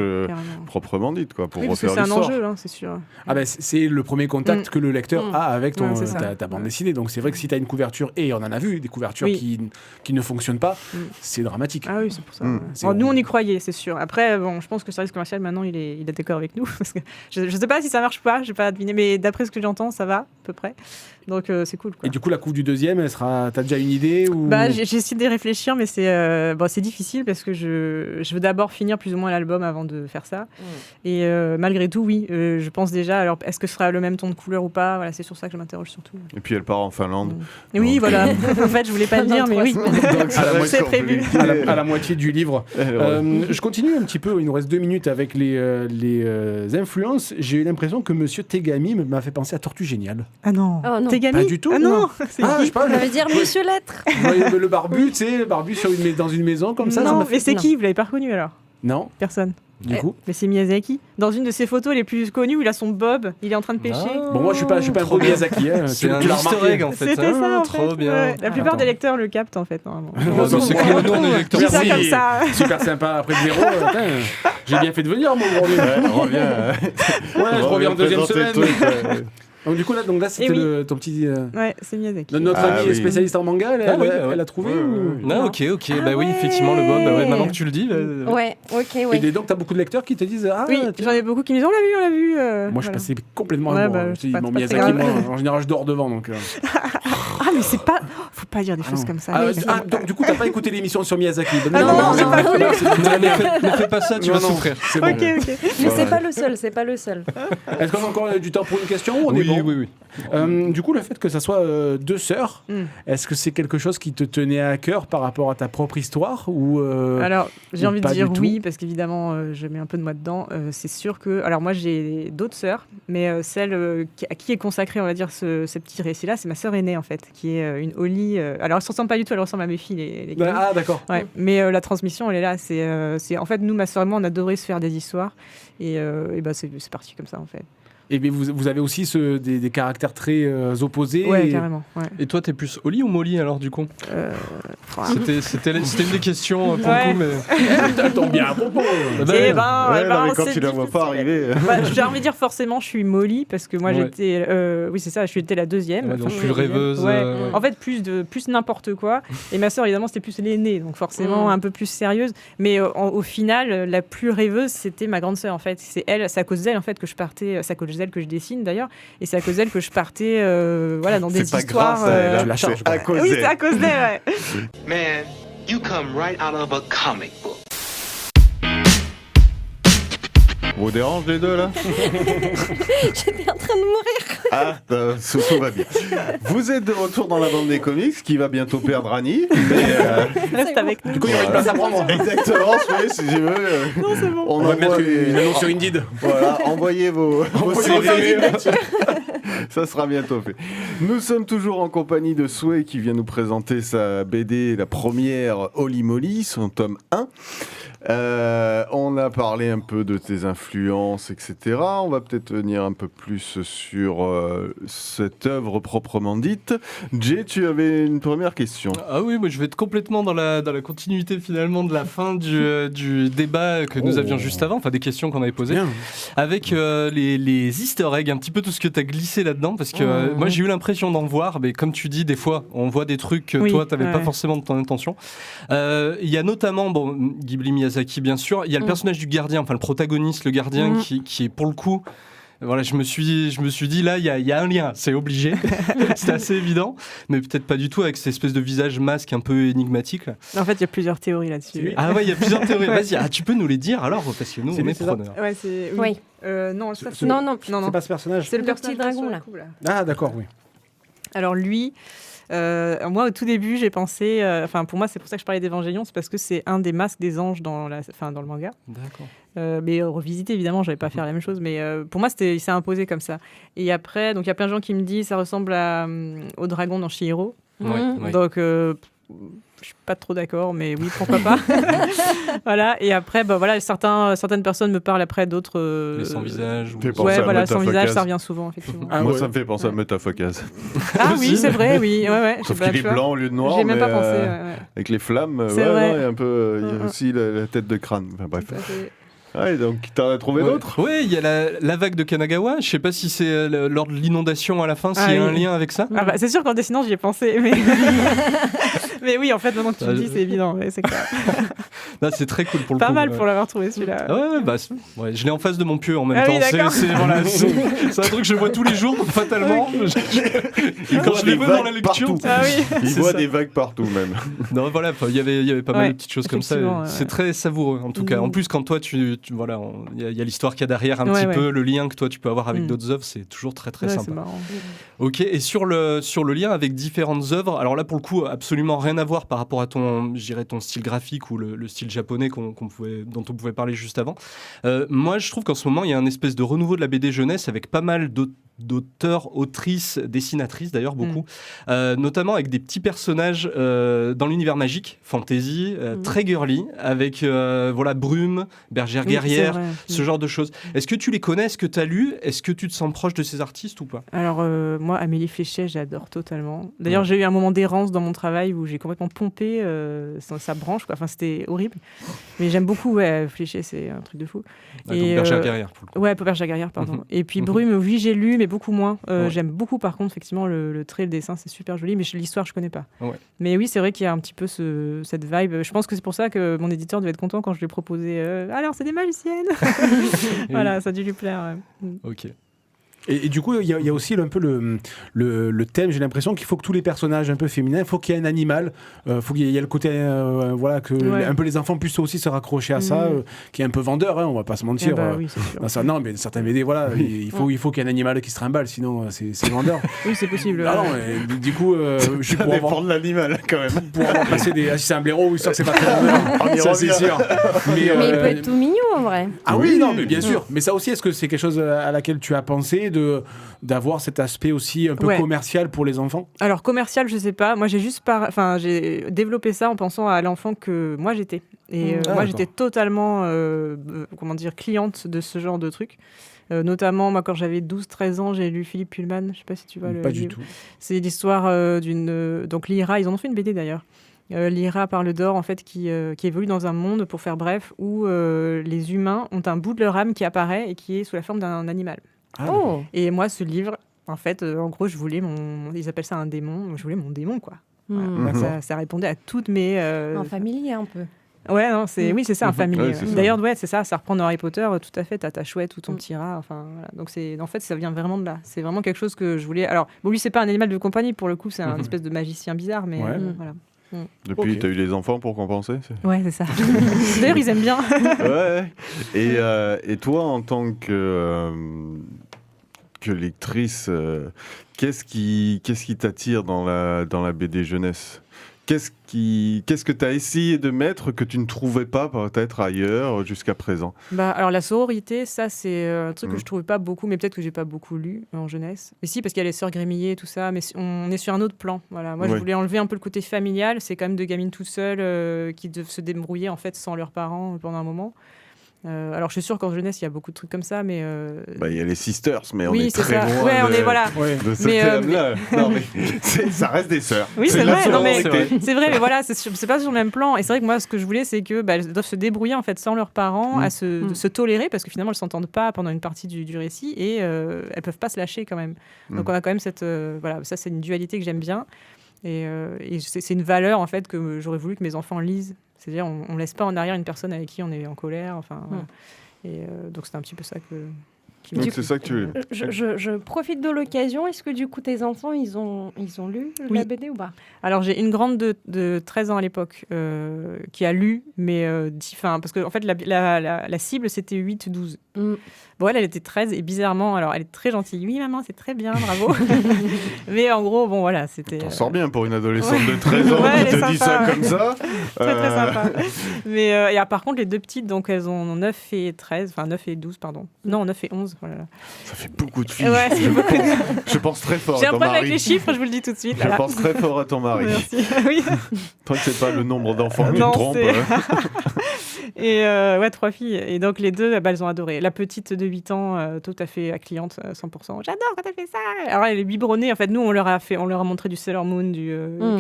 proprement dites, quoi, pour refaire l'histoire. C'est un enjeu, hein, c'est sûr. Ah ben, c'est le premier contact que le lecteur a avec ta bande dessinée. Donc c'est vrai que si tu as une couverture, et on en a vu des couvertures qui ne fonctionnent pas, c'est dramatique. Ah oui, c'est pour ça. Nous, on y croyait, c'est sûr. Après, je pense que le service commercial, maintenant, il est d'accord avec nous. Parce que je ne sais pas si ça marche pas, je n'ai pas deviné, mais d'après ce que j'entends, ça va à peu près. Donc c'est cool, quoi. Et du coup, la couve du deuxième, t'as déjà une idée ou... J'ai essayé de réfléchir, mais c'est difficile parce que je veux d'abord finir plus ou moins l'album avant de faire ça. Et malgré tout, oui, je pense déjà. Alors, est-ce que ce sera le même ton de couleur ou pas? Voilà, c'est sur ça que je m'interroge surtout. Et puis elle part en Finlande. Oui, voilà. En fait, je voulais pas le dire, mais oui. C'est prévu. À la moitié du livre. Je continue un petit peu. Il nous reste 2 minutes avec les influences. J'ai eu l'impression que Monsieur Tegami m'a fait penser à Tortue Géniale. Ah non. Tegami? Pas du tout. Ah non. Je sais pas. Ça veut dire Monsieur Lettre. Le barbu, tu sais, dans une maison comme ça. Non, mais c'est qui? Vous l'avez pas reconnu alors? Non. Personne. du coup. Mais c'est Miyazaki. Dans une de ses photos les plus connues où il a son bob, il est en train de pêcher. Bon, moi, je suis pas un gros Miyazaki. Hein. C'est un tu l'as easter remarqué. egg en fait. C'était ça en Trop fait. bien. Ouais. La plupart Attends. des lecteurs le captent en fait. Normalement. ça, c'est que nous, on est lecteurs. Je dis ça Merci. comme ça. Super sympa après le zéro. J'ai bien fait de venir, moi, aujourd'hui. Reviens. Ouais, je reviens en deuxième présenter semaine. le truc, ouais. Donc, du coup, là, c'était oui. ton petit. Ouais, c'est Miyazaki. Notre Ah, ami oui. spécialiste en manga, elle a trouvé Ouais, ou... Ah, ok. Bah oui, effectivement, le Bob. Ouais, maintenant que tu le dis. Ouais, ok, ouais. Et donc, t'as beaucoup de lecteurs qui te disent ah, Oui, tiens. j'en ai beaucoup qui me disent on l'a vu. Moi, je suis voilà. passé complètement Ouais, amoureux. bah, Je te dis, c'est mon pas très Miyazaki, grave. moi, en général, je dors devant. Donc, Ah, mais c'est pas. Faut pas dire des choses comme ça. Mais c'est- donc, du coup, t'as pas écouté l'émission sur Miyazaki. Ah non, j'ai pas voulu. Ne fais pas ça, tu vas souffrir. C'est bon. Ok. Mais c'est pas le seul, c'est pas le seul. Est-ce qu'on a encore du temps pour une question? On est Oui, bon. oui. Du coup, le fait que ça soit deux sœurs, est-ce que c'est quelque chose qui te tenait à cœur par rapport à ta propre histoire ou Alors, j'ai ou envie de pas dire du tout oui, parce qu'évidemment, je mets un peu de moi dedans. C'est sûr que. Alors, moi, j'ai d'autres sœurs, mais celle à qui est consacrée, on va dire, ce petit récit-là, c'est ma sœur aînée, en fait, qui est une Oli. Alors, elle se ressemble pas du tout, elle ressemble à mes filles, les gamines. Ah, d'accord. Ouais, mais la transmission, elle est là. C'est en fait, nous, ma sœur et moi, on adorait se faire des histoires. Et bah, c'est parti comme ça, en fait. Et bien, vous avez aussi des caractères très opposés. Ouais, et... carrément. Ouais. Et toi, t'es plus Oli ou Molly alors du coup C'était une des questions pour Ouais. le coup, mais. Ça tombe bien à propos. Eh ben, Ouais, eh ben, non, mais quand c'est tu la vois difficile. pas arriver. Bah, j'ai envie de dire forcément, je suis Molly parce que moi Ouais. j'étais, oui c'est ça, j'étais la deuxième. Ouais, donc Enfin, plus la deuxième. rêveuse, Ouais. ouais. En fait, plus n'importe quoi. Et ma sœur évidemment c'était plus l'aînée, donc forcément un peu plus sérieuse. Mais au final, la plus rêveuse c'était ma grande sœur en fait. C'est à cause d'elle en fait que je partais, c'est à cause d'elle que je dessine d'ailleurs, et c'est à cause d'elle que je partais, voilà, dans des C'est pas histoires. grâce à elle, hein, tu la charges, c'est à quoi. cause Oui, d'elle. c'est à cause d'elle. Ouais. Man, you come right out of a comic book. Vous dérange les deux là? J'étais en train de mourir. Ah, tout va bien. Vous êtes de retour dans la bande des comics qui va bientôt perdre Annie. Mais, Reste avec nous. Du coup, il y aura une place à prendre. exactement, oui, si je veux. Non, c'est bon. On va mettre une annonce sur Indeed. Voilà, envoyez vos CV. Ça sera bientôt fait. Nous sommes toujours en compagnie de Sway qui vient nous présenter sa BD, la première Holy Moly, son tome 1. On a parlé un peu de tes influences, etc. On va peut-être venir un peu plus sur cette œuvre proprement dite. Jay, tu avais une première question. Ah oui, moi je vais être complètement dans la continuité finalement de la fin du débat que nous avions juste avant, enfin des questions qu'on avait posées, Bien. avec les easter eggs, un petit peu tout ce que tu as glissé là-dedans, parce que moi j'ai eu l'impression d'en voir, mais comme tu dis, des fois on voit des trucs que Oui, toi tu n'avais pas ouais. forcément de ton intention. Il y a notamment, bon, Ghibli Miyazaki bien sûr, il y a le personnage du gardien, enfin le protagoniste, le gardien, qui est pour le coup... Voilà, je me suis dit là, il y a un lien, c'est obligé. C'est assez évident, mais peut-être pas du tout avec cette espèce de visage masque un peu énigmatique. Là. En fait, il y a plusieurs théories là-dessus. Ah ouais, il y a plusieurs théories. Vas-y, tu peux nous les dire alors, parce que nous, C'est on lui, est c'est ça preneurs. Ouais, c'est. Oui. Non, ça, Ce- Non, non. C'est pas ce personnage. C'est le Le personnage petit dragon, sur le là. coup, là. Ah, d'accord, oui. Alors lui, moi au tout début j'ai pensé, enfin pour moi c'est pour ça que je parlais d'Évangélion, c'est parce que c'est un des masques des anges dans le manga. D'accord. Mais revisité évidemment, j'allais pas faire la même chose, mais pour moi il s'est imposé comme ça. Et après, donc il y a plein de gens qui me disent ça ressemble au dragon dans Chihiro. Ouais. Donc je suis pas trop d'accord, mais oui, pourquoi pas. Voilà. Et après, bah voilà, certaines personnes me parlent après d'autres. Les sans visage. T'es pas- Ouais, Penser à voilà, sans Metafocas. visage, ça revient souvent effectivement. Ah, Moi, ouais. ça me fait penser à Metafocas. Ah oui, c'est vrai, oui, ouais. j'ai Sauf pas qu'il le est choix. blanc au lieu de noir. J'ai même mais, pas pensé. Ouais. Avec les flammes, C'est ouais, vrai. non, il y a un peu, il y a aussi la tête de crâne. Enfin, bref. Ouais, donc t'en as trouvé d'autres? Oui, il y a la vague de Kanagawa. Je sais pas si c'est lors de l'inondation à la fin, s'il y a Ah un oui. lien avec ça. Ah bah, c'est sûr qu'en dessinant, j'y ai pensé. Mais... mais oui, en fait, maintenant que tu le dis, c'est évident. Ouais, c'est clair. Là, c'est très cool pour le Pas coup. mal pour l'avoir trouvé celui-là. Ah ouais, bah, ouais, je l'ai en face de mon pieu en même Ah temps. oui, d'accord. Voilà, c'est un truc que je vois tous les jours, fatalement. Et quand je les vois dans la lecture. Ah oui. Il C'est voit ça. des vagues partout, même. Non, voilà, il y avait pas mal Ouais, de petites choses comme ça. effectivement, C'est ouais. très savoureux, en tout cas. En plus, quand toi, voilà, il y a l'histoire qu'il y a derrière un Ouais, petit ouais. peu, le lien que toi tu peux avoir avec Mm. d'autres œuvres, c'est toujours très très Ouais, c'est sympa. marrant. Ok, et sur le lien avec différentes œuvres, alors là pour le coup absolument rien à voir par rapport à ton style graphique ou le style japonais dont on pouvait parler juste avant. Moi je trouve qu'en ce moment il y a un espèce de renouveau de la BD jeunesse avec pas mal d'auteurs, autrices, dessinatrices d'ailleurs beaucoup, notamment avec des petits personnages dans l'univers magique, fantasy, très girly, avec voilà Brume, Bergère guerrière, vrai. ce genre de choses. Est-ce que tu les connais? Est-ce que tu as lu? Est-ce que tu te sens proche de ces artistes ou pas? Alors, moi, Amélie Fléchet, j'adore totalement. D'ailleurs, j'ai eu un moment d'errance dans mon travail où j'ai complètement pompé sa branche, quoi. Enfin, c'était horrible. Mais j'aime beaucoup, Fléchet, c'est un truc de fou. Donc Bergère guerrière, pour le coup. Ouais, Bergère guerrière, pardon. Et puis Brume, oui, j'ai lu, mais beaucoup moins. Ouais. J'aime beaucoup, par contre, effectivement, le trait, le dessin, c'est super joli, mais l'histoire, je connais pas. Ouais. Mais oui, c'est vrai qu'il y a un petit peu cette vibe. Je pense que c'est pour ça que mon éditeur devait être content quand je lui ai proposé alors, c'est des magiciennes. Voilà, ça a dû lui plaire. Ok. Et du coup, il y a aussi un peu le thème. J'ai l'impression qu'il faut que tous les personnages un peu féminins, il faut qu'il y ait un animal, faut qu'il y ait le côté, voilà, que un peu les enfants puissent aussi se raccrocher à ça, qui est un peu vendeur, hein, on va pas se mentir. Oui, c'est sûr. Non, mais certains BD, voilà, il faut qu'il y ait un animal qui se trimballe, sinon c'est vendeur. Oui, c'est possible. Ah non, du coup, je suis pour avoir de l'animal quand même. pour avoir passé des. Si c'est un blaireau, oui, ça c'est pas très vendeur. Ça c'est sûr. Mais il peut être tout mignon en vrai. Ah oui, non, mais bien sûr. Mais ça aussi, est-ce que c'est quelque chose à laquelle tu as pensé d'avoir cet aspect aussi un peu commercial pour les enfants? Alors commercial, je sais pas. Moi, j'ai développé ça en pensant à l'enfant que moi j'étais. Et moi, j'étais totalement, cliente de ce genre de truc. Notamment, moi, quand j'avais 12-13 ans, j'ai lu Philippe Pullman. Je sais pas si tu vois le Pas livre. du tout. C'est l'histoire d'une. Donc Lyra, ils en ont fait une BD d'ailleurs. Lyra parle d'or, en fait, qui évolue dans un monde, pour faire bref, où les humains ont un bout de leur âme qui apparaît et qui est sous la forme d'un animal. Et moi, ce livre, en fait, en gros, je voulais ils appellent ça un démon. Je voulais mon démon, quoi. Voilà. Ça répondait à toutes mes. Un familier un peu. Ouais, non, oui, c'est ça, un familier. Ouais, c'est ça. D'ailleurs, c'est ça reprend dans Harry Potter, tout à fait. T'as ta chouette ou ton petit rat. Enfin, voilà. Donc en fait, ça vient vraiment de là. C'est vraiment quelque chose que je voulais. Alors, bon, lui, c'est pas un animal de compagnie pour le coup, c'est un espèce de magicien bizarre, mais voilà. Depuis, t'as eu les enfants pour compenser? Ouais, c'est ça. D'ailleurs, ils aiment bien. Ouais. Et toi, en tant que lectrice, qu'est-ce qui t'attire dans la BD jeunesse? Qu'est-ce que tu as essayé de mettre que tu ne trouvais pas peut-être ailleurs jusqu'à présent? Alors la sororité, ça c'est un truc que je trouvais pas beaucoup, mais peut-être que j'ai pas beaucoup lu en jeunesse. Mais si, parce qu'il y a les sœurs Grémillet et tout ça, mais on est sur un autre plan. Voilà. Moi, je voulais enlever un peu le côté familial. C'est quand même deux gamines toutes seules qui doivent se débrouiller en fait sans leurs parents pendant un moment. Alors je suis sûre qu'en jeunesse il y a beaucoup de trucs comme ça, mais il y a les Sisters, mais on oui, est très loin on est de ce thème-là. Non, mais ça reste des sœurs. Oui, c'est vrai. Non, mais c'est c'est vrai, mais voilà, c'est pas sur le même plan. Et c'est vrai que moi, ce que je voulais, c'est que elles doivent se débrouiller en fait sans leurs parents, à se tolérer, parce que finalement elles s'entendent pas pendant une partie du récit et elles peuvent pas se lâcher quand même. Donc on a quand même cette ça c'est une dualité que j'aime bien. Et c'est une valeur en fait que j'aurais voulu que mes enfants lisent. C'est-à-dire, on laisse pas en arrière une personne avec qui on est en colère. Enfin, voilà. Et donc c'est un petit peu ça Donc c'est ça que tu... Je profite de l'occasion. Est-ce que du coup tes enfants ils ont lu la BD ou pas? Alors j'ai une grande de 13 ans à l'époque qui a lu, mais parce que en fait la cible c'était 8-12. Bon, elle était 13 et bizarrement, alors elle est très gentille. Oui maman, c'est très bien, bravo. Mais en gros, bon voilà, c'était... T'en sors bien pour une adolescente de 13 ans qui te dit ça comme ça. Très sympa. Mais par contre les deux petites, donc elles ont 9 et 13, enfin 9 et 12 pardon. Non, 9 et 11. Voilà. Ça fait beaucoup de filles. Ouais, je pense très fort J'ai à un ton problème mari. avec les chiffres, je vous le dis tout de suite. Je pense très fort à ton mari. Merci. Oui. Toi, c'est pas le nombre d'enfants qui te Non, trompe. Et 3 filles. Et donc les deux, elles ont adoré. La petite de 8 ans, tout à fait à cliente, 100%. J'adore quand elle fait ça. Alors elle est biberonnée. En fait, nous, on leur a montré du Sailor Moon, du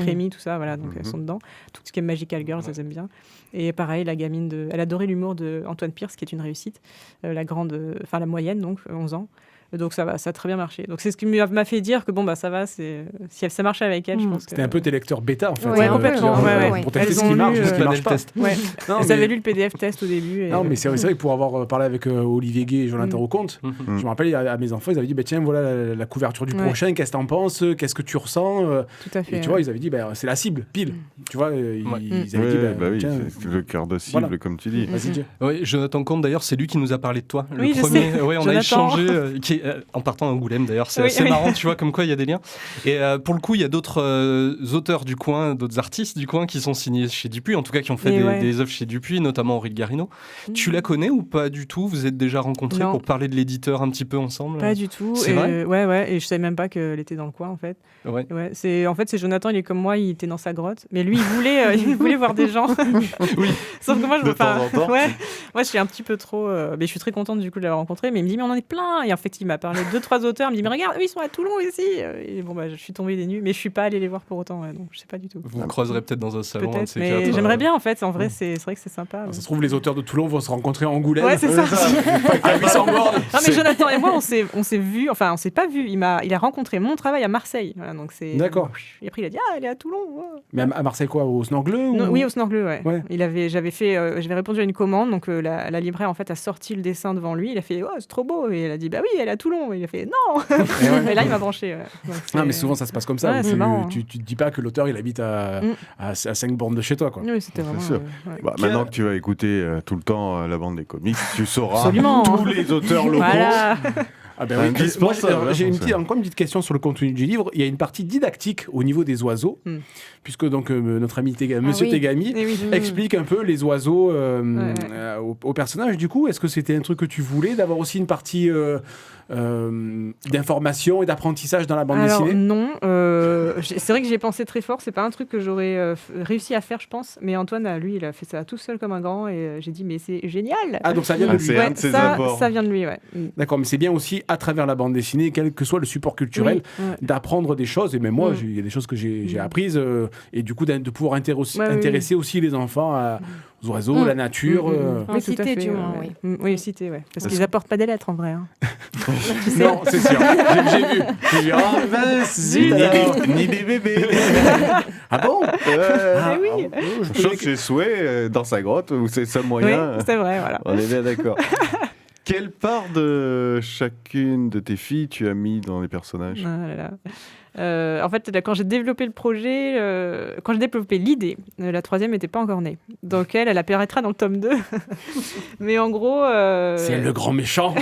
Crémy, tout ça. Voilà, donc elles sont dedans. Tout ce qui est Magical Girls, elles aiment bien. Et pareil, la gamine elle adorait l'humour de Antoine Pierce, qui est une réussite. La moyenne, donc 11 ans. Donc ça a très bien marché. Donc c'est ce qui m'a fait dire que ça va, si ça marche avec elle, je pense que... C'était un peu tes lecteurs bêta en fait. Ouais, complètement. Pour tester ce qui marche, ce qui marche pas. Elles avaient lu le PDF test au début. Non, mais c'est vrai que pour avoir parlé avec Olivier Gay et Jonathan Lecomte, je me rappelle à mes enfants, ils avaient dit tiens, voilà la couverture du prochain, qu'est-ce que t'en penses, qu'est-ce que tu ressens? Tout à fait. Et tu vois, ils avaient dit c'est la cible, pile. Tu vois, ils avaient dit oui, c'est le cœur de cible, comme tu dis. Vas-y, Oui, Jonathan Comte d'ailleurs, c'est lui qui nous a parlé de toi. Oui, le premier. je sais. Ouais, on a échangé en partant à Angoulême d'ailleurs, c'est assez marrant, tu vois, comme quoi il y a des liens. Et pour le coup, il y a d'autres auteurs du coin, d'autres artistes du coin qui sont signés chez Dupuis, en tout cas qui ont fait des œuvres chez Dupuis, notamment Henri de Garino. Tu la connais ou pas du tout? Vous êtes déjà rencontrés pour parler de l'éditeur un petit peu ensemble? Pas du tout. C'est vrai? Ouais, et je savais même pas qu'elle était dans le coin en fait. Ouais, c'est Jonathan, il est comme moi, il était dans sa grotte, mais lui il voulait voir des gens. Oui. Sauf que moi de temps en temps. Ouais. Moi, je suis un petit peu trop. Mais je suis très contente du coup de l'avoir rencontré. Mais il me dit, mais on en est plein. Et en fait, il m'a parlé de 2-3 auteurs. Il me dit, mais regarde, eux, ils sont à Toulon ici. Et bon, je suis tombée des nues. Mais je suis pas allée les voir pour autant. Ouais, donc, je sais pas du tout. Vous croiserez peut-être dans un salon. Peut-être, mais j'aimerais bien en fait. En vrai, c'est vrai que c'est sympa. Ça se trouve, les auteurs de Toulon vont se rencontrer à Angoulême. Ouais, c'est ça. À 800 bornes. Non, mais Jonathan et moi, on s'est vus. Enfin, on s'est pas vus. Il a rencontré mon travail à Marseille. Voilà, donc c'est. D'accord. Et après, il a dit, elle est à Toulon. Ouais. Mais à Marseille, quoi, au Snorgleux Non, oui, au Snorgleux, ouais. J'avais répondu à une commande, donc la libraire en fait a sorti le dessin devant lui. Il a fait, oh, c'est trop beau. Et elle a dit, bah oui, elle est à Toulon. Et il a fait, non. Et là, il m'a branché. Ouais. Donc, mais souvent, ça se passe comme ça. Ouais, c'est marrant, tu te dis pas que l'auteur, il habite à 5 bornes de chez toi, quoi. Oui, c'était vraiment. Maintenant que tu vas écouter tout le temps la bande des comics, tu sauras Absolument. tous les auteurs locaux. Voilà. Ah ben oui. Moi, j'ai encore une petite question sur le contenu du livre. Il y a une partie didactique au niveau des oiseaux, puisque donc notre ami Monsieur Tegami explique un peu les oiseaux aux personnages. Du coup, est-ce que c'était un truc que tu voulais, d'avoir aussi une partie d'information et d'apprentissage dans la bande dessinée? Non, c'est vrai que j'y ai pensé très fort. C'est pas un truc que j'aurais réussi à faire, je pense. Mais Antoine, lui, il a fait ça tout seul comme un grand, et j'ai dit, mais c'est génial. Ah, donc ça vient de lui. C'est un de ses apports. Ça vient de lui, ouais. D'accord, mais c'est bien aussi à travers la bande dessinée, quel que soit le support culturel, d'apprendre des choses. Et même moi, il y a des choses que j'ai apprises, et du coup de pouvoir intéresser aussi les enfants aux oiseaux, la nature. En cité, du moins, oui. Oui, cité, ouais. Parce qu'ils apportent pas des lettres en vrai. Hein. Non, c'est sûr. J'ai vu. Ah, mince, Ni des bébés. Ah bon? Oui. Chose que c'est souhait dans sa grotte, où c'est le seul moyen. Oui, c'est vrai, voilà. On est bien d'accord. Quelle part de chacune de tes filles tu as mis dans les personnages? Ah là là. En fait, quand j'ai développé le projet, quand j'ai développé l'idée, la troisième n'était pas encore née. Donc elle apparaîtra dans le tome 2. Mais en gros... C'est le grand méchant.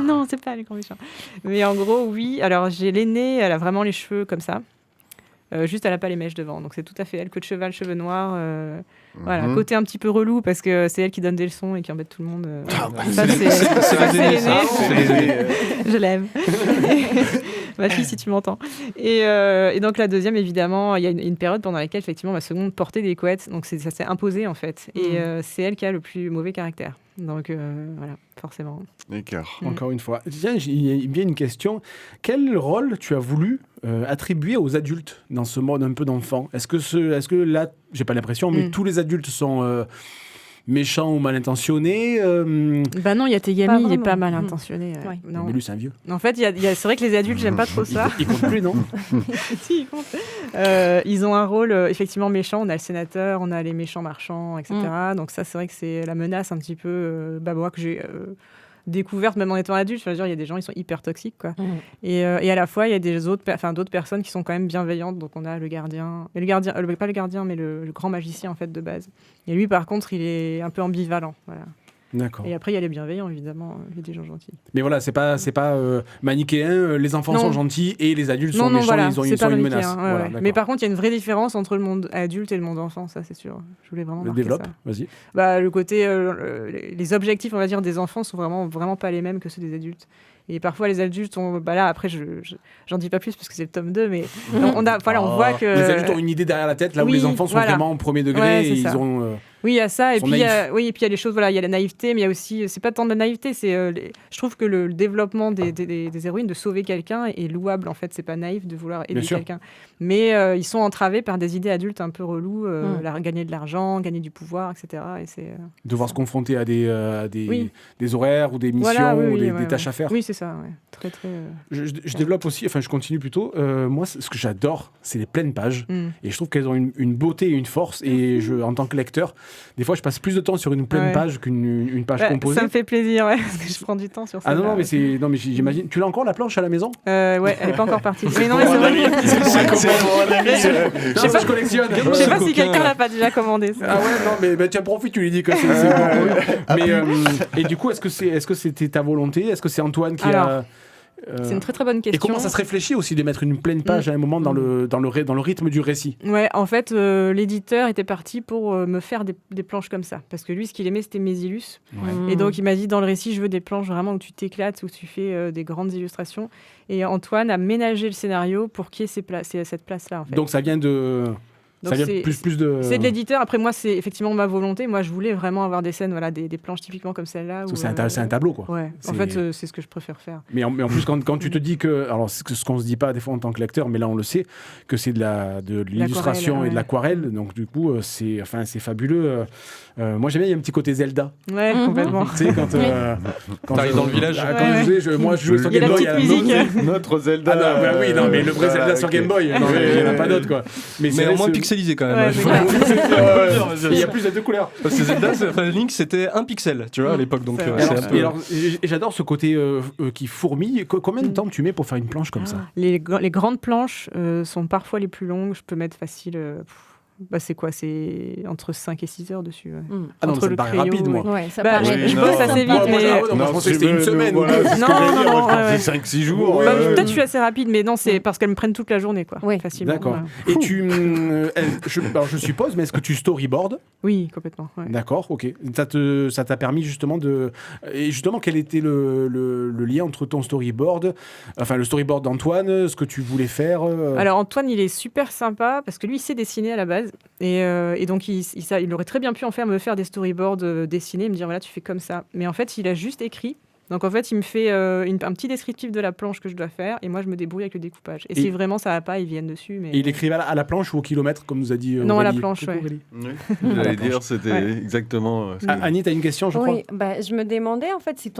Non, c'est pas le grand méchant. Mais en gros, oui. Alors, j'ai l'aînée, elle a vraiment les cheveux comme ça. Juste, elle n'a pas les mèches devant. Donc, c'est tout à fait elle. Queue de cheval, cheveux noirs. Voilà, côté un petit peu relou parce que c'est elle qui donne des leçons et qui embête tout le monde. Ça, c'est l'aînée. Je l'aime. Ma fille, si tu m'entends. Et donc, la deuxième, évidemment, il y a une période pendant laquelle, effectivement, ma seconde portait des couettes. Donc, ça s'est imposé, en fait. Et c'est elle qui a le plus mauvais caractère. Donc, voilà, forcément. D'accord. Encore une fois. Tiens, il y a bien une question. Quel rôle tu as voulu attribuer aux adultes dans ce mode un peu d'enfant? Est-ce que là, j'ai pas l'impression, mais tous les adultes sont méchants ou mal intentionnés? Bah non, il y a Tegami, il est pas mal intentionné. Non. Mais lui, c'est un vieux. En fait, c'est vrai que les adultes, j'aime pas trop ça. Il compte plus, non? Si, il compte. Ils ont un rôle effectivement méchant. On a le sénateur, on a les méchants marchands, etc. Donc ça, c'est vrai que c'est la menace un petit peu moi que j'ai découverte même en étant adulte. Je veux dire, il y a des gens, ils sont hyper toxiques, quoi. Et à la fois, il y a d'autres personnes qui sont quand même bienveillantes. Donc on a le gardien, et pas le gardien, mais le grand magicien en fait de base. Et lui, par contre, il est un peu ambivalent. Voilà. D'accord. Et après, il y a les bienveillants, évidemment, il y a des gens gentils. Mais voilà, c'est pas manichéen, les enfants sont gentils et les adultes sont méchants, voilà, ils sont une menace. Voilà, mais par contre, il y a une vraie différence entre le monde adulte et le monde enfant, ça c'est sûr. Je voulais vraiment marquer développe, ça. vas-y. Le côté, les objectifs, on va dire, des enfants sont vraiment pas les mêmes que ceux des adultes. Et parfois, les adultes ont... là, après, j'en dis pas plus parce que c'est le tome 2, mais on voit que... Les adultes ont une idée derrière la tête, là où les enfants sont vraiment au premier degré et ils ont... Oui, il y a ça, et puis il y a les choses, il y a la naïveté, mais il y a aussi, c'est pas tant de la naïveté, c'est, je trouve que le développement des héroïnes, de sauver quelqu'un est louable, en fait, c'est pas naïf de vouloir aider quelqu'un. Mais ils sont entravés par des idées adultes un peu reloues, gagner de l'argent, gagner du pouvoir, etc. Et c'est, devoir se confronter à des horaires ou des missions ou des tâches à faire. Oui, c'est ça, très, très... Je développe aussi, enfin je continue plutôt, moi ce que j'adore, c'est les pleines pages, et je trouve qu'elles ont une beauté et une force, et en tant que lecteur, des fois, je passe plus de temps sur une pleine page qu'une page composée. Ça me fait plaisir, parce que je prends du temps sur ça. Ah non, mais j'imagine. Tu l'as encore la planche à la maison? Ouais, elle est pas encore partie. Mais non, mais c'est vrai. Je sais pas, je collectionne. Je sais pas si quelqu'un l'a pas déjà commandé. Ah ouais, non, mais tiens, profite, tu lui dis que c'est bon. Mais et du coup, est-ce que c'était ta volonté? Est-ce que c'est Antoine qui a... C'est une très très bonne question. Et comment ça se réfléchit aussi de mettre une pleine page à un moment dans le rythme du récit? Ouais, en fait, l'éditeur était parti pour me faire des planches comme ça. Parce que lui, ce qu'il aimait, c'était mes illus. Et donc, il m'a dit, dans le récit, je veux des planches vraiment où tu t'éclates, où tu fais des grandes illustrations. Et Antoine a ménagé le scénario pour qu'il y ait cette place-là, en fait. Donc, ça vient de Donc ça vient plus de... C'est de l'éditeur. Après, moi, c'est effectivement ma volonté. Moi, je voulais vraiment avoir des scènes, voilà, des planches typiquement comme celle-là. Parce que c'est un tableau, quoi. Ouais. En fait, c'est ce que je préfère faire. Mais en plus, quand tu te dis que... Alors, c'est ce qu'on se dit pas des fois en tant que lecteur, mais là, on le sait, que c'est de l'illustration et de l'aquarelle. Donc, du coup, c'est fabuleux. Moi, j'aime bien, il y a un petit côté Zelda. Ouais, complètement. Tu sais, quand t'arrives dans le village. Quand je jouais sur Il y a Game la Boy. petite musique. Notre Zelda. Mais le vrai Zelda sur Game Boy. Non, mais il n'y en a pas d'autre, quoi. Mais au moins pixelisé quand même. Il y a plus de deux couleurs. Parce que Zelda, Link, c'était 1 pixel, tu vois, à l'époque. Donc, j'adore ce côté qui fourmille. Combien de temps tu mets pour faire une planche comme ça? Les grandes planches sont parfois les plus longues. Je peux mettre facile... c'est quoi? C'est entre 5 et 6 heures dessus. Ouais. Ah non, ça paraît rapide, moi. Ouais, ça paraît... je bosse assez vite, mais... Non, je pensais que c'était une semaine. Non, c'est 5-6 jours. Peut-être je suis assez rapide, mais non, c'est parce qu'elles me prennent toute la journée, quoi. Oui, facilement. D'accord. Et je suppose, mais est-ce que tu storyboardes? Oui, complètement. Ouais. D'accord, ok. Ça t'a permis justement de... Et justement, quel était le lien entre ton storyboard, enfin le storyboard d'Antoine, ce que tu voulais faire Alors Antoine, il est super sympa parce que lui, il sait dessiner à la base. Et donc, il aurait très bien pu me faire des storyboards dessinés, me dire voilà, tu fais comme ça. Mais en fait, il a juste écrit. Donc en fait, il me fait un petit descriptif de la planche que je dois faire et moi je me débrouille avec le découpage. Et si vraiment ça va pas, ils viennent dessus. Mais... Et il écrivait à la planche ou au kilomètre, comme nous a dit Non, Aurélie. à la planche, ouais. Oui, j'allais dire, c'était exactement... Annie, t'as une question, je crois? Oui, je me demandais en fait si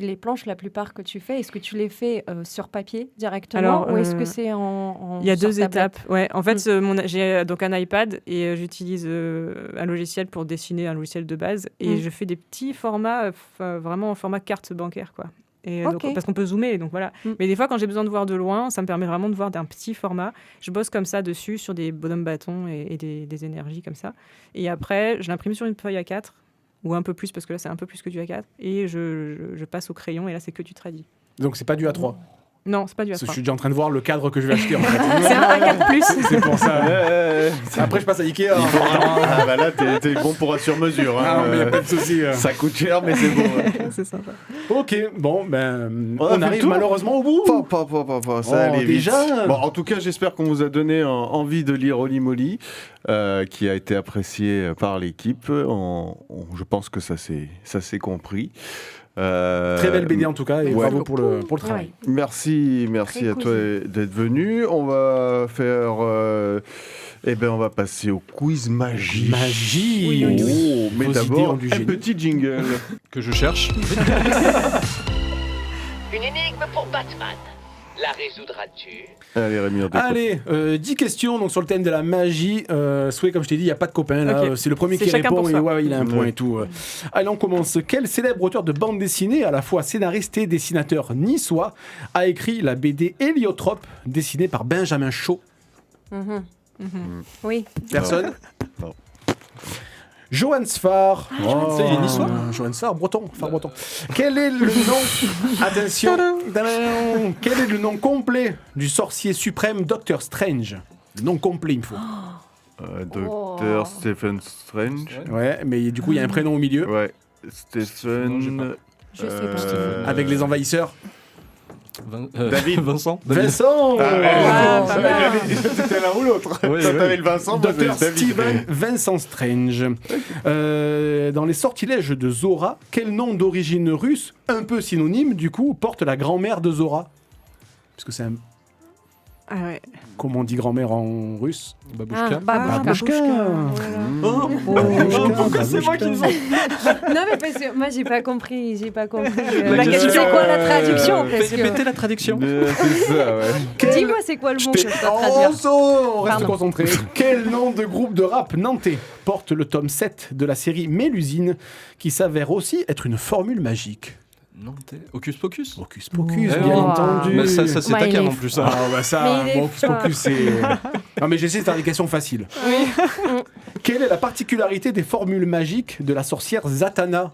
les planches, la plupart que tu fais, est-ce que tu les fais sur papier directement ou est-ce que c'est en Il y a deux tablette? étapes. Ouais, en fait, j'ai donc un iPad et j'utilise un logiciel pour dessiner, un logiciel de base. Et je fais des petits formats, vraiment en format carte bancaire, quoi. Et donc, parce qu'on peut zoomer, donc voilà. Mais des fois, quand j'ai besoin de voir de loin, ça me permet vraiment de voir d'un petit format. Je bosse comme ça dessus sur des bonhommes bâtons et des énergies comme ça. Et après, je l'imprime sur une feuille A4 ou un peu plus, parce que là, c'est un peu plus que du A4. Et je passe au crayon et là, c'est que du tradit. Donc, c'est pas du A3? Non, c'est pas du A3. Je suis déjà en train de voir le cadre que je vais acheter, en fait. C'est un A4+. C'est pour ça. Après, je passe à Ikea. Là, t'es bon pour un sur-mesure. Ah, mais y a pas de souci. Ça coûte cher, mais c'est bon. C'est sympa. Ok, bon, on arrive malheureusement au bout. Ça allait vite. Déjà. Bon, en tout cas, j'espère qu'on vous a donné envie de lire Holly Molly, qui a été apprécié par l'équipe. Je pense que ça s'est compris. Très belle BD en tout cas, et bravo pour le travail. Merci à toi d'être venu. On va faire... on va passer au quiz magie. Magie. Oh, mais d'abord, un petit jingle. Que je cherche. Une énigme pour Batman. La résoudras-tu? Allez, Rémi, Allez, 10 questions donc, sur le thème de la magie. Souhait, comme je t'ai dit, il n'y a pas de copain là. Okay. C'est le premier qui répond et il a un point et tout. Allez, on commence. Quel célèbre auteur de bande dessinée, à la fois scénariste et dessinateur niçois, a écrit la BD Héliotrope, dessinée par Benjamin Shaw? Oui. Personne? Non. Johan Sfar. Il est niçois. Johan Sfar, breton. Quel est le nom... Attention. Quel est le nom complet du sorcier suprême Doctor Strange? Le nom complet, il me faut. Docteur Stephen Strange. Ouais, mais du coup, il y a un prénom au milieu. Ouais. Stephen... Je sais pas. Avec les envahisseurs. David. Vincent. C'était l'un ou l'autre. Oui, t'avais le Vincent, Docteur David. Steven Vincent Strange. Dans les sortilèges de Zora, quel nom d'origine russe, un peu synonyme du coup, porte la grand-mère de Zora? Parce que c'est un... Ah ouais. Comment on dit grand-mère en russe? Babouchka. Babouchka. Pourquoi c'est moi qui le sais? Non mais parce que moi j'ai pas compris. La C'est question, quoi la traduction Répétez la traduction. C'est ça, ouais. Dis-moi c'est quoi le mot que je dois traduire. On reste concentré. Quel nom de groupe de rap nantais porte le tome 7 de la série Mélusine, qui s'avère aussi être une formule magique? Nantais. Hocus Pocus. Hocus Pocus, bien entendu. Mais ça c'est ta cam en plus. Ah bah ça, Hocus Pocus c'est... Non mais j'essaie de faire des questions faciles. Oui. Quelle est la particularité des formules magiques de la sorcière Zatanna?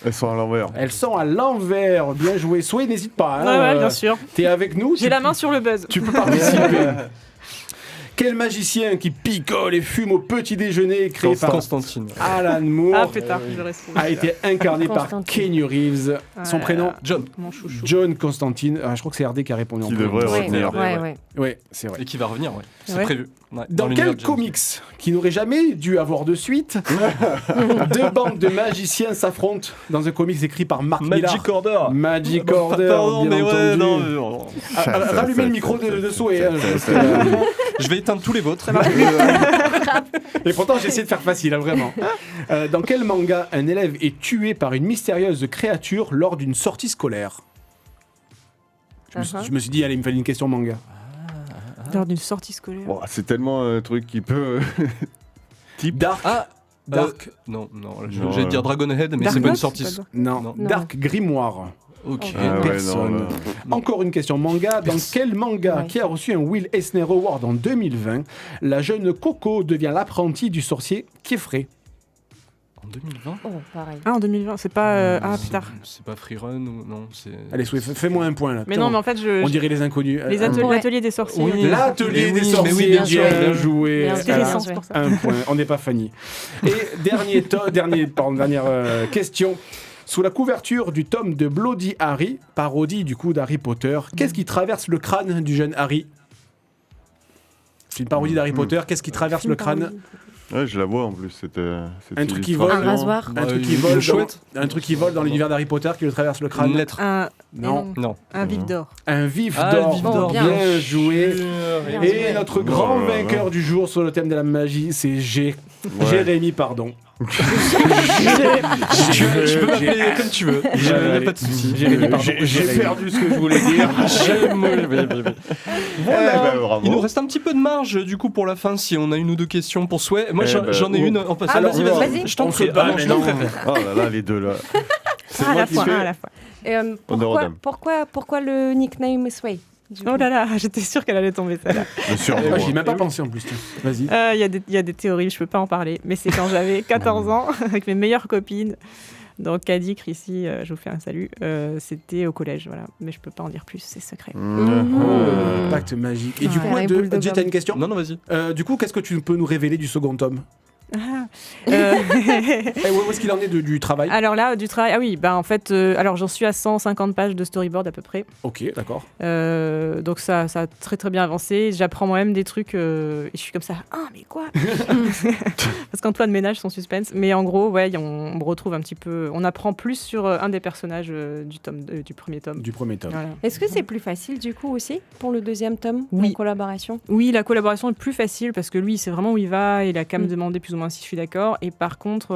Elles sont à l'envers. Elles sont à l'envers. Bien joué. Souhait, n'hésite pas. Ouais, bien sûr. T'es avec nous? J'ai la main sur le buzz. Tu peux participer. Quel magicien qui picole et fume au petit déjeuner, créé par Constantine. Alan Moore, Ah, pétard, je l'aurais trouvé. a été incarné par Constantine. Keanu Reeves. Son prénom, John. Mon chouchou. John Constantine. Je crois que c'est RD qui a répondu en Qui premier. devrait Ouais, revenir. ouais. Ouais, c'est vrai. Et qui va revenir, ouais. C'est Ouais. prévu. Ouais, Dans l'univers quel de James. comics qui n'aurait jamais dû avoir de suite, deux bandes de magiciens s'affrontent dans un comics écrit par Mark Millar. Magic Order. Magic Order, Pardon, bien mais ouais, entendu. non, mais non. Rallumez le micro de souhait. hein, Je vais éteindre tous les vôtres. Et pourtant, j'ai essayé de faire facile, hein, vraiment. Dans quel manga un élève est tué par une mystérieuse créature lors d'une sortie scolaire ? Je me suis dit, allez, il me fallait une question manga. Lors d'une sortie scolaire. Bon, c'est tellement un truc qui peut. Dark. Dark. Non, Non, j'allais dire Dragonhead, mais Dark c'est pas une Knight, sortie. c'est pas Non. Non. Dark Grimoire. Ok. Ah ouais, Personne. non, là. Encore une question manga. Dans quel manga Ouais. qui a reçu un Will Eisner Award en 2020, la jeune Coco devient l'apprentie du sorcier Kefré ? En 2020 Oh, pareil. Ah, en 2020, c'est pas. Ah, C'est- pétard. C'est pas Freerun ou non, c'est. Allez, Souhait, fais-moi un point là. Mais Putain, non, mais en fait, on dirait les inconnus. les Ouais. l'atelier des sorciers. Oui. L'atelier Mais des oui, sorciers, mais oui, bien sûr. bien joué. Bien C'était sûr. l'essence pour ça. Un point, on n'est pas Fanny. Et dernière question. Sous la couverture du tome de Bloody Harry, parodie du coup d'Harry Potter, qu'est-ce qui traverse le crâne du jeune Harry ? C'est une parodie d'Harry Potter, qu'est-ce qui traverse le crâne ? Ouais, je la vois en plus. Cette Un truc qui vole. Un rasoir. Un truc qui une vole, chouette. un truc qui vole dans l'univers d'Harry Potter qui le traverse le crâne. Une lettre. Non. Non. Un vif d'or. Un vif Ah, d'or. le vif d'or, bien, bien joué. Bien Et joué. notre grand Oh là là. vainqueur du jour sur le thème de la magie, c'est Jérémy, pardon. Je peux m'appeler comme tu veux. Y a pas de souci. Jérémy, pardon. J'ai perdu ce que je voulais dire. Voilà. bravo. Il nous reste un petit peu de marge du coup pour la fin si on a une ou deux questions pour Souhait. Moi j'en ai oh. une en passant. Ah, vas-y, vas-y. Je t'en On prie. se bat, Ah non, mais je t'en non. préfère. Oh là là, les deux là. C'est Ah, à moi la qui fois, fais. à la fois. Honneur aux dames. Pourquoi le nickname Sway du coup Oh là là, j'étais sûre qu'elle allait tomber celle-là. Le surnom. Ah, j'y ai même pas pensé en plus. tiens. Vas-y. Il y a des théories, je peux pas en parler, mais c'est quand j'avais 14 ans, avec mes meilleures copines. Donc Kadik, ici, je vous fais un salut. C'était au collège, voilà. Mais je peux pas en dire plus, c'est secret. Pacte magique. Et du Ouais, coup, les boules de Jay, t'as gomme. une question Non, vas-y. Du coup, qu'est-ce que tu peux nous révéler du second tome Ah. Où est-ce qu'il en est du travail Alors là, du travail, ah oui, bah en fait, alors j'en suis à 150 pages de storyboard à peu près. Ok, d'accord. Donc ça a très très bien avancé. J'apprends moi-même des trucs et je suis comme ça. Ah mais quoi Parce qu'Antoine ménage son suspense. Mais en gros, ouais, on me retrouve un petit peu. On apprend plus sur un des personnages du premier tome. Du premier tome. Voilà. Est-ce que c'est plus facile du coup aussi pour le deuxième tome Oui. en collaboration? Oui, la collaboration est plus facile parce que lui, c'est vraiment où il va. Il a qu'à me demander plus ou moins si je suis d'accord. Et par contre,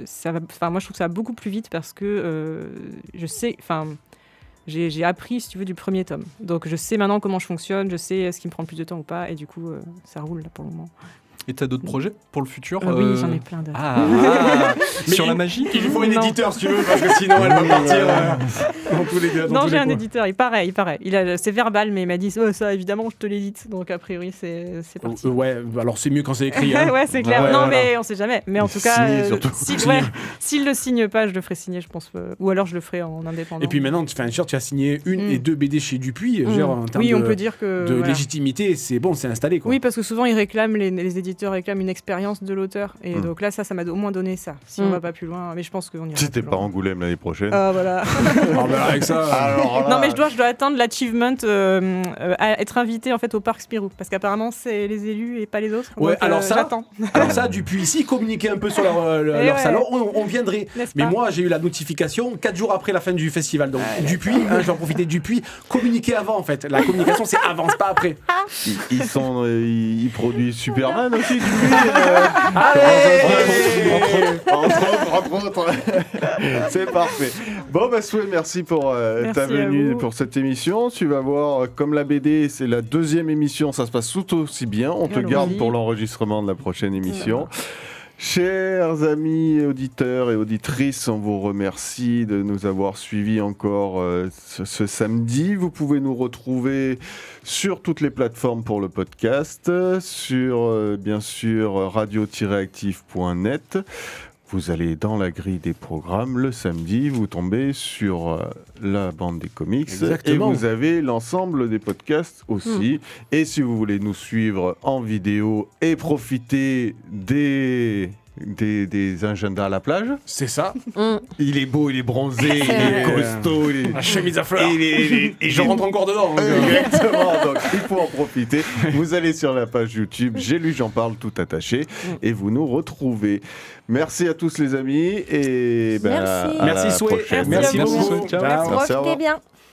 ça va. Enfin, moi, je trouve que ça va beaucoup plus vite parce que je sais. Enfin. J'ai appris, si tu veux, du premier tome. Donc, je sais maintenant comment je fonctionne, je sais ce qui me prend le plus de temps ou pas, et du coup, ça roule là, pour le moment. Et t'as d'autres projets pour le futur Oui, j'en ai plein d'autres. Sur la magie. Il lui faut un Non. éditeur si tu veux, parce que sinon elle va partir dans tous les deux. Non, j'ai un éditeur, il paraît. C'est verbal, mais il m'a dit ça, évidemment, je te l'édite. Donc, a priori, c'est parti. Ouais, alors c'est mieux quand c'est écrit. Hein. Ouais, c'est clair. Ouais, non, voilà. mais on sait jamais. Mais en tout cas, Signé, surtout. s'il le signe pas, je le ferai signer, je pense. Ou alors, je le ferai en indépendant. Et puis maintenant, tu as signé une et deux BD chez Dupuis. Genre, en termes Oui, on de- peut dire que. de voilà. légitimité, c'est bon, c'est installé quoi. Oui, parce que souvent, ils réclament, les éditeurs réclament une expérience de l'auteur. Et donc là, ça m'a au moins donné ça. Si on va pas plus loin. Mais je pense qu'on ira. Si t'es plus pas loin. Angoulême l'année prochaine. Ah, voilà. Ah, bah, avec ça. Alors là, Non, mais je dois atteindre l'achievement à être invité en fait au parc Spirou. Parce qu'apparemment, c'est les élus et pas les autres. Ouais, Donc, alors ça, j'attends. Alors ça, Dupuis, ici, communiquer un peu sur leur ouais. salon, on viendrait. N'est-ce Mais pas moi, j'ai eu la notification 4 jours après la fin du festival. Donc Dupuis, je vais en profiter de Dupuis, communiquer avant en fait. La communication, c'est avant, c'est pas après. ils produisent Superman aussi, du entre autres. C'est parfait. Bon, bah, Souhait, merci pour Merci ta à venue vous. pour cette émission. Tu vas voir, comme la BD, c'est la deuxième émission, ça se passe tout aussi bien. On te Allons-y. garde pour l'enregistrement de la prochaine émission. Chers amis auditeurs et auditrices, on vous remercie de nous avoir suivis encore ce samedi. Vous pouvez nous retrouver sur toutes les plateformes pour le podcast, sur bien sûr radio-active.net vous allez dans la grille des programmes. Le samedi, vous tombez sur la bande des comics. Exactement. Et vous avez l'ensemble des podcasts aussi. Et si vous voulez nous suivre en vidéo et profiter des agendas à la plage. C'est ça. Il est beau, il est bronzé, il est costaud. La chemise à fleurs. Et je rentre encore dedans. Exactement, donc il faut en profiter. Vous allez sur la page YouTube, j'ai lu, j'en parle, tout attaché, et vous nous retrouvez. Merci à tous les amis, et Merci. à Merci, la Souhait. prochaine. Merci à vous. beaucoup. Ciao. Ciao. Merci, au revoir. Profitez bien.